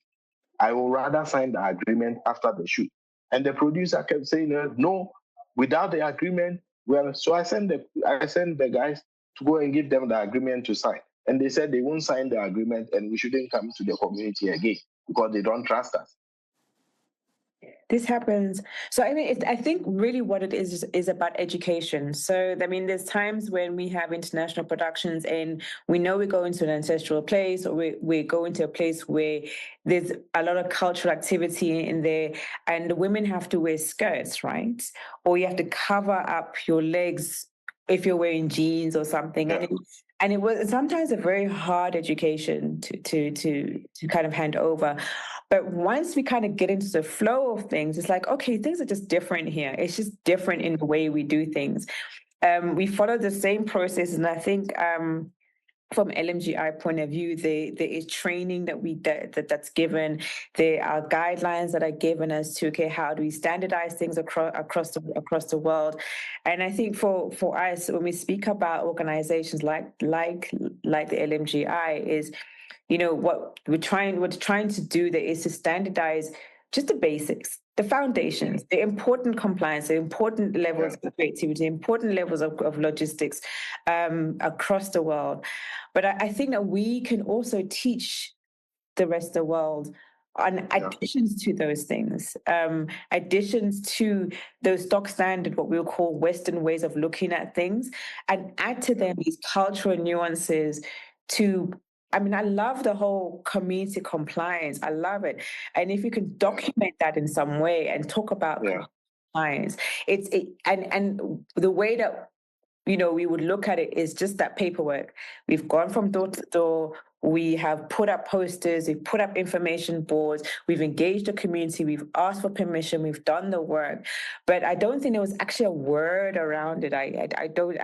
I will rather sign the agreement after the shoot. And the producer kept saying, no, without the agreement. Well, so I sent the guys to go and give them the agreement to sign. And they said they won't sign the agreement and we shouldn't come to the community again because they don't trust us. This happens. So, I mean, I think really what it is about education. So, I mean, there's times when we have international productions and we know we go into an ancestral place, or we go into a place where there's a lot of cultural activity in there, and the women have to wear skirts, right? Or you have to cover up your legs if you're wearing jeans or something. Yeah. And it was sometimes a very hard education to kind of hand over. But once we kind of get into the flow of things, it's like, okay, things are just different here. It's just different in the way we do things. We follow the same process, and I think from LMGI point of view, there is training that's given. There are guidelines that are given as to, okay, how do we standardize things across the world? And I think for us, when we speak about organizations like the LMGI, is, you know, what we're trying to do there is to standardize just the basics, the foundations, the important compliance, the important levels of creativity, important levels of logistics across the world. But I think that we can also teach the rest of the world on additions to those things, additions to those stock standard, what we'll call Western ways of looking at things, and add to them these cultural nuances to, I mean, I love the whole community compliance. I love it. And if you can document that in some way and talk about compliance, and the way that, you know, we would look at it is just that paperwork. We've gone from door to door. We have put up posters, we've put up information boards, we've engaged the community, we've asked for permission, we've done the work. But I don't think there was actually a word around it. I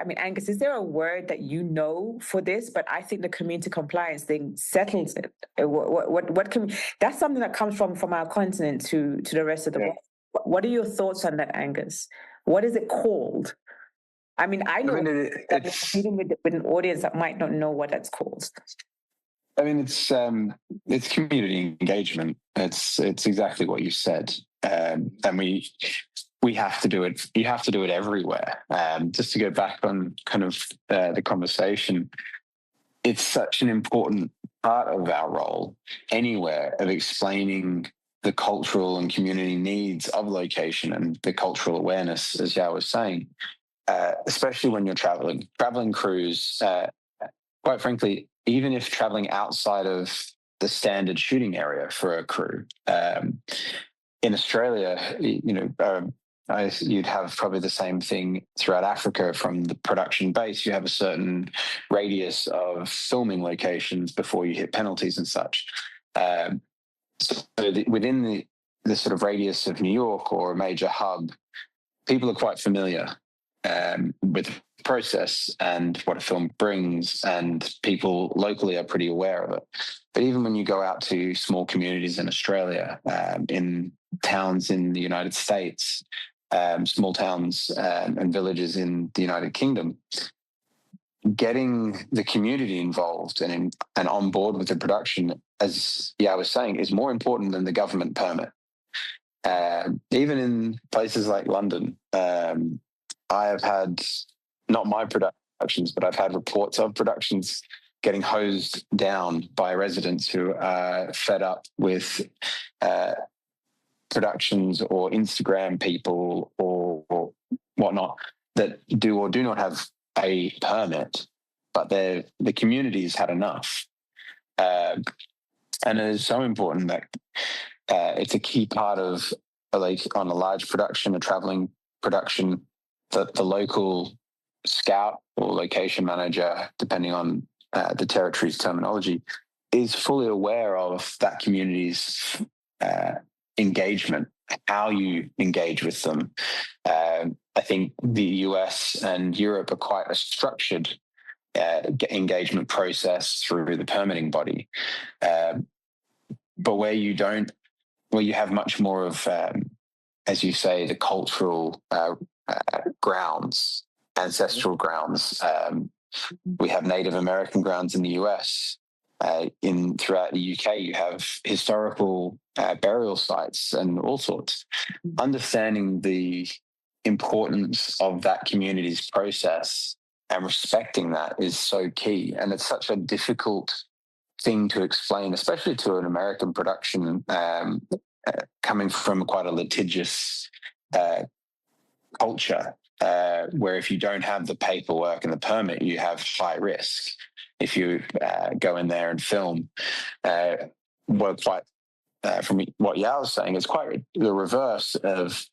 mean, Angus, is there a word that you know for this? But I think the community compliance thing settles it. What can, that's something that comes from our continent to the rest of the world. What are your thoughts on that, Angus? What is it called? I mean, I know it's dealing with an audience that might not know what that's called. I mean, it's community engagement. It's exactly what you said, and we have to do it. You have to do it everywhere. Just to go back on kind of the conversation, it's such an important part of our role anywhere of explaining the cultural and community needs of location and the cultural awareness, as Yaw was saying. Especially when you're traveling crews, quite frankly, even if traveling outside of the standard shooting area for a crew, in Australia, you know, you'd have probably the same thing throughout Africa. From the production base, you have a certain radius of filming locations before you hit penalties and such. So within the sort of radius of New York or a major hub, people are quite familiar with the process and what a film brings, and people locally are pretty aware of it. But even when you go out to small communities in Australia, in towns in the United States, small towns and villages in the United Kingdom, getting the community involved and on board with the production, as Yaw was saying, is more important than the government permit. Even in places like London, I have had, not my productions, but I've had reports of productions getting hosed down by residents who are fed up with productions or Instagram people or whatnot that do or do not have a permit, but the community's had enough. And it is so important that it's a key part of, like, on a large production, a traveling production, the local scout or location manager, depending on the territory's terminology, is fully aware of that community's engagement, how you engage with them. I think the US and Europe are quite a structured engagement process through the permitting body. But where you have much more of, as you say, the cultural grounds, ancestral grounds. We have Native American grounds in the US. Throughout the UK, you have historical burial sites and all sorts. Understanding the importance of that community's process and respecting that is so key. And it's such a difficult thing to explain, especially to an American production coming from quite a litigious culture, where if you don't have the paperwork and the permit, you have high risk. If you go in there and film, we're quite, from what Yaw was saying, it's quite the reverse of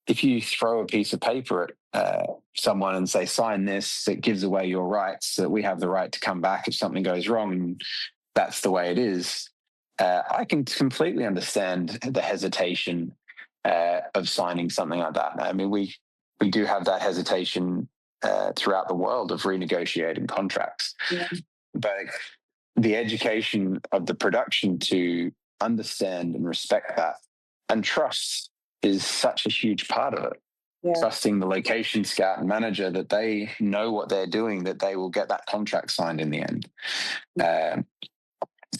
if you throw a piece of paper at someone and say, sign this, it gives away your rights, that we have the right to come back if something goes wrong, and that's the way it is. I can completely understand the hesitation of signing something like that. I mean, we do have that hesitation throughout the world of renegotiating contracts. Yeah. But the education of the production to understand and respect that and trust is such a huge part of it. Yeah. Trusting the location scout and manager that they know what they're doing, that they will get that contract signed in the end.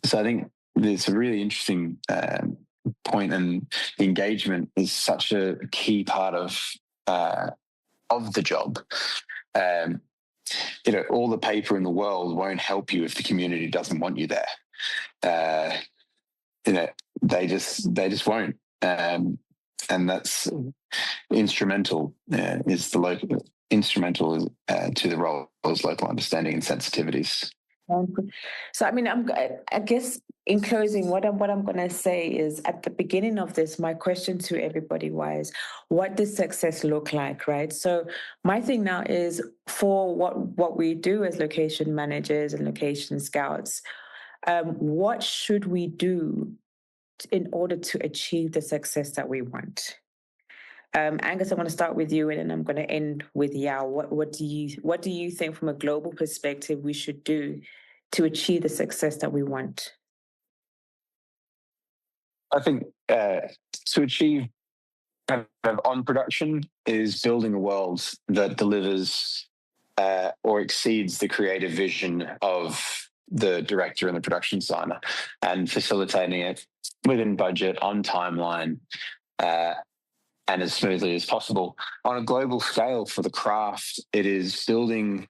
So I think it's a really interesting point, and the engagement is such a key part of the job. All the paper in the world won't help you if the community doesn't want you there. They just won't. And that's instrumental. Is the local instrumental to the role as local understanding and sensitivities. So, I mean, I guess in closing, what I'm going to say is, at the beginning of this, my question to everybody was, what does success look like, right? So my thing now is, for what we do as location managers and location scouts, what should we do in order to achieve the success that we want? Angus, I want to start with you, and then I'm going to end with Yaw. What do you think, from a global perspective, we should do to achieve the success that we want? I think to achieve on production is building a world that delivers or exceeds the creative vision of the director and the production designer, and facilitating it within budget, on timeline, and as smoothly as possible. On a global scale for the craft, it is building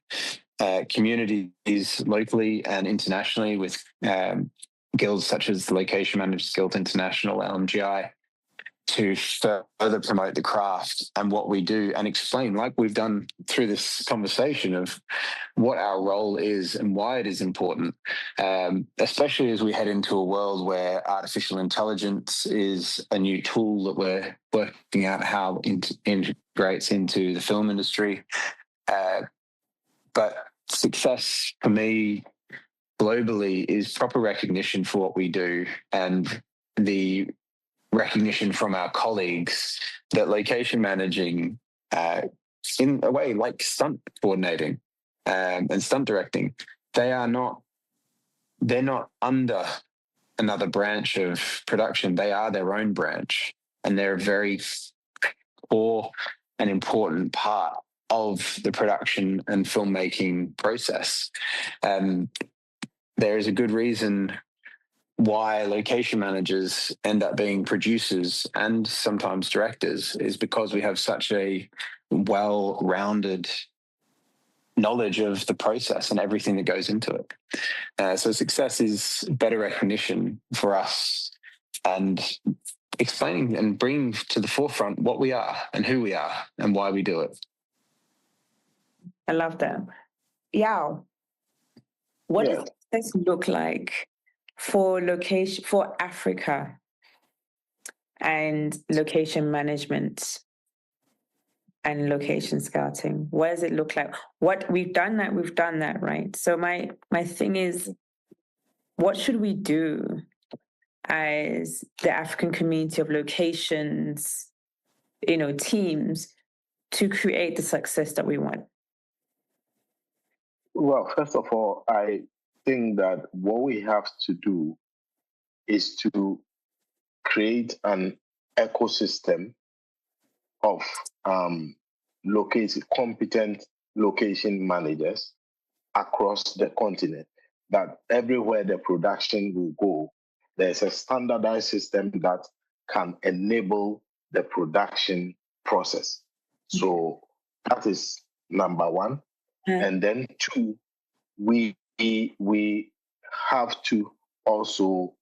communities locally and internationally with guilds such as the Location Managers Guild International, LMGI, to further promote the craft and what we do, and explain, like we've done through this conversation, of what our role is and why it is important, especially as we head into a world where artificial intelligence is a new tool that we're working out how it integrates into the film industry. But success for me globally is proper recognition for what we do, and the recognition from our colleagues that location managing, in a way like stunt coordinating and stunt directing, they're not under another branch of production. They are their own branch, and they're a very core and important part of the production and filmmaking process. There is a good reason why location managers end up being producers and sometimes directors, is because we have such a well-rounded knowledge of the process and everything that goes into it. So success is better recognition for us, and explaining and bringing to the forefront what we are and who we are and why we do it. I love that. Yaw, what does success look like for Africa and location management? and location scouting? What does it look like? What we've done that, right? So my thing is, what should we do as the African community of locations, teams, to create the success that we want? Well, first of all, I think that what we have to do is to create an ecosystem of competent location managers across the continent, that everywhere the production will go, there's a standardized system that can enable the production process. So that is number one. And then two, we have to also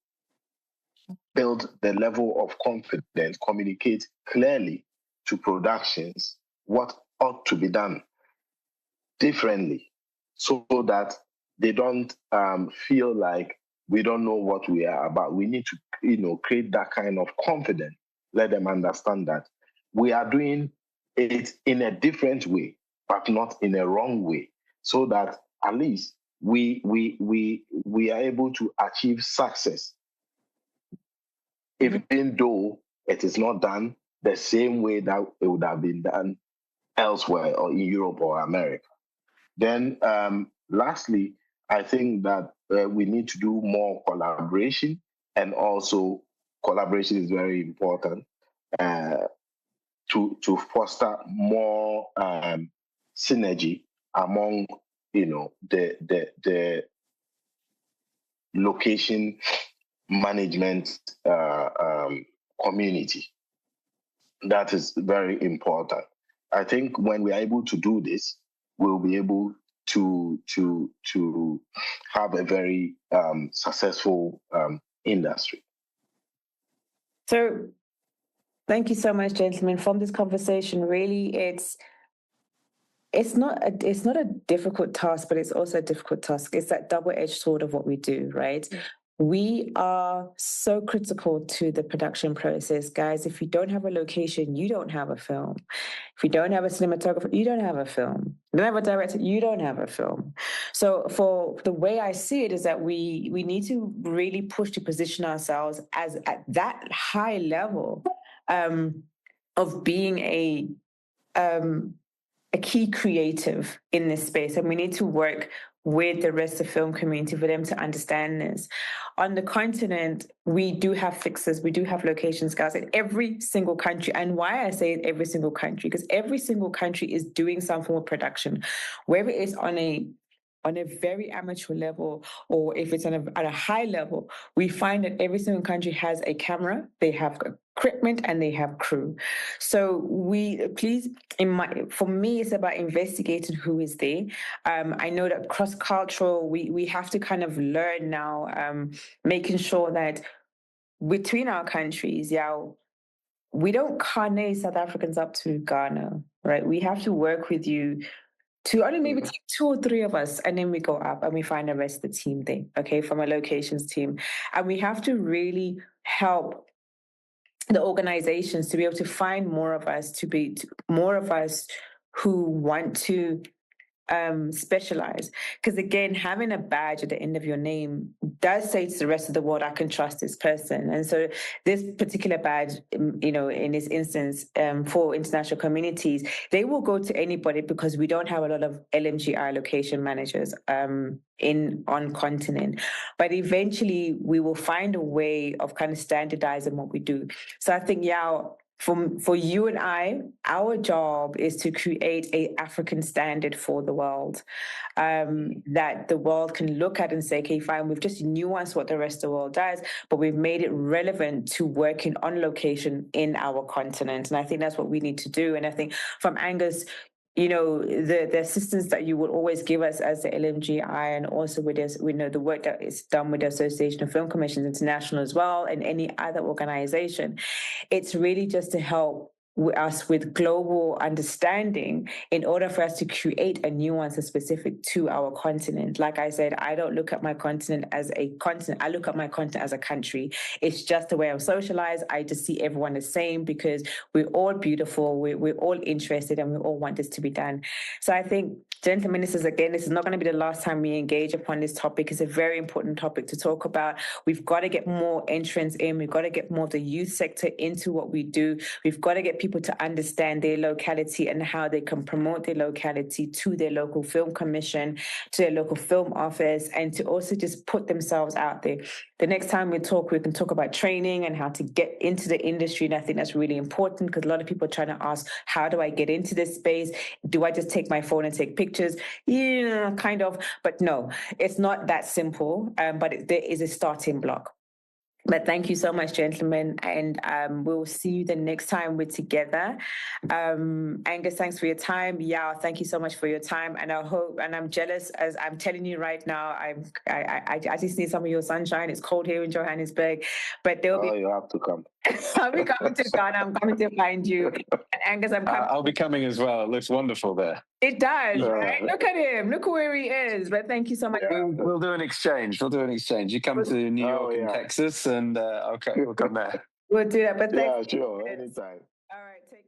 build the level of confidence, communicate clearly to productions what ought to be done differently, so that they don't feel like we don't know what we are about. We need to, create that kind of confidence. Let them understand that we are doing it in a different way, but not in a wrong way, so that at least we are able to achieve success, even though it is not done the same way that it would have been done elsewhere or in Europe or America. Then lastly, I think that we need to do more collaboration, and also collaboration is very important to foster more synergy among the location management community. That is very important. I think when we are able to do this, we'll be able to have a very successful industry. So, thank you so much, gentlemen. From this conversation, really, it's not a difficult task, but it's also a difficult task. It's that double-edged sword of what we do, right? We are so critical to the production process, guys. If you don't have a location, you don't have a film. If you don't have a cinematographer, you don't have a film. You don't have a director, you don't have a film. So for the way I see it is that we need to really push to position ourselves as at that high level of being a key creative in this space, and we need to work with the rest of the film community for them to understand this. On the continent, we do have fixers, we do have location scouts in every single country. And why I say every single country, because every single country is doing some form of production, whether it's on a very amateur level, or if it's at a high level, we find that every single country has a camera, they have equipment, and they have crew. So for me, it's about investigating who is there. I know that cross-cultural, we have to kind of learn now, making sure that between our countries, we don't carnet South Africans up to Ghana, right? We have to work with you to only maybe take 2 or 3 of us, and then we go up and we find the rest of the team there, okay, from a locations team. And we have to really help the organizations to be able to find more of us, more of us who want to specialize. Because again, having a badge at the end of your name does say to the rest of the world, I can trust this person. And so this particular badge, in this instance, for international communities, they will go to anybody, because we don't have a lot of LMGI location managers on continent. But eventually we will find a way of kind of standardizing what we do. So I think, Yaw, for you and I, our job is to create an African standard for the world, that the world can look at and say, okay, fine, we've just nuanced what the rest of the world does, but we've made it relevant to working on location in our continent. And I think that's what we need to do. And I think from Angus, the assistance that you will always give us as the LMGI, and also with us, we know the work that is done with the Association of Film Commissions International as well, and any other organization. It's really just to help us with global understanding in order for us to create a nuance that's specific to our continent. Like I said, I don't look at my continent as a continent. I look at my continent as a country. It's just the way I'm socialized. I just see everyone the same because we're all beautiful. We're all interested and we all want this to be done. So I think, gentlemen, this is not going to be the last time we engage upon this topic. It's a very important topic to talk about. We've got to get more entrants in. We've got to get more of the youth sector into what we do. We've got to get people to understand their locality and how they can promote their locality to their local film commission, to their local film office, and to also just put themselves out there. The next time we can talk about training and how to get into the industry. And I think that's really important because a lot of people are trying to ask, how do I get into this space? Do I just take my phone and take pictures? Yeah, kind of. But no, it's not that simple. But there is a starting block. But thank you so much, gentlemen, and we'll see you the next time we're together. Angus, thanks for your time. Yaw, thank you so much for your time, and I hope. And I'm jealous, as I'm telling you right now. I just need some of your sunshine. It's cold here in Johannesburg, but there'll be. You have to come. I'll be coming to Ghana. I'm coming to find you, and Angus. I'm coming. I'll be coming as well. It looks wonderful there. It does, right? Look at him. Look where he is. But thank you so much. Yeah. We'll do an exchange. You come to New York and Texas, and we'll come there. We'll do that. But yeah, sure, anytime. All right.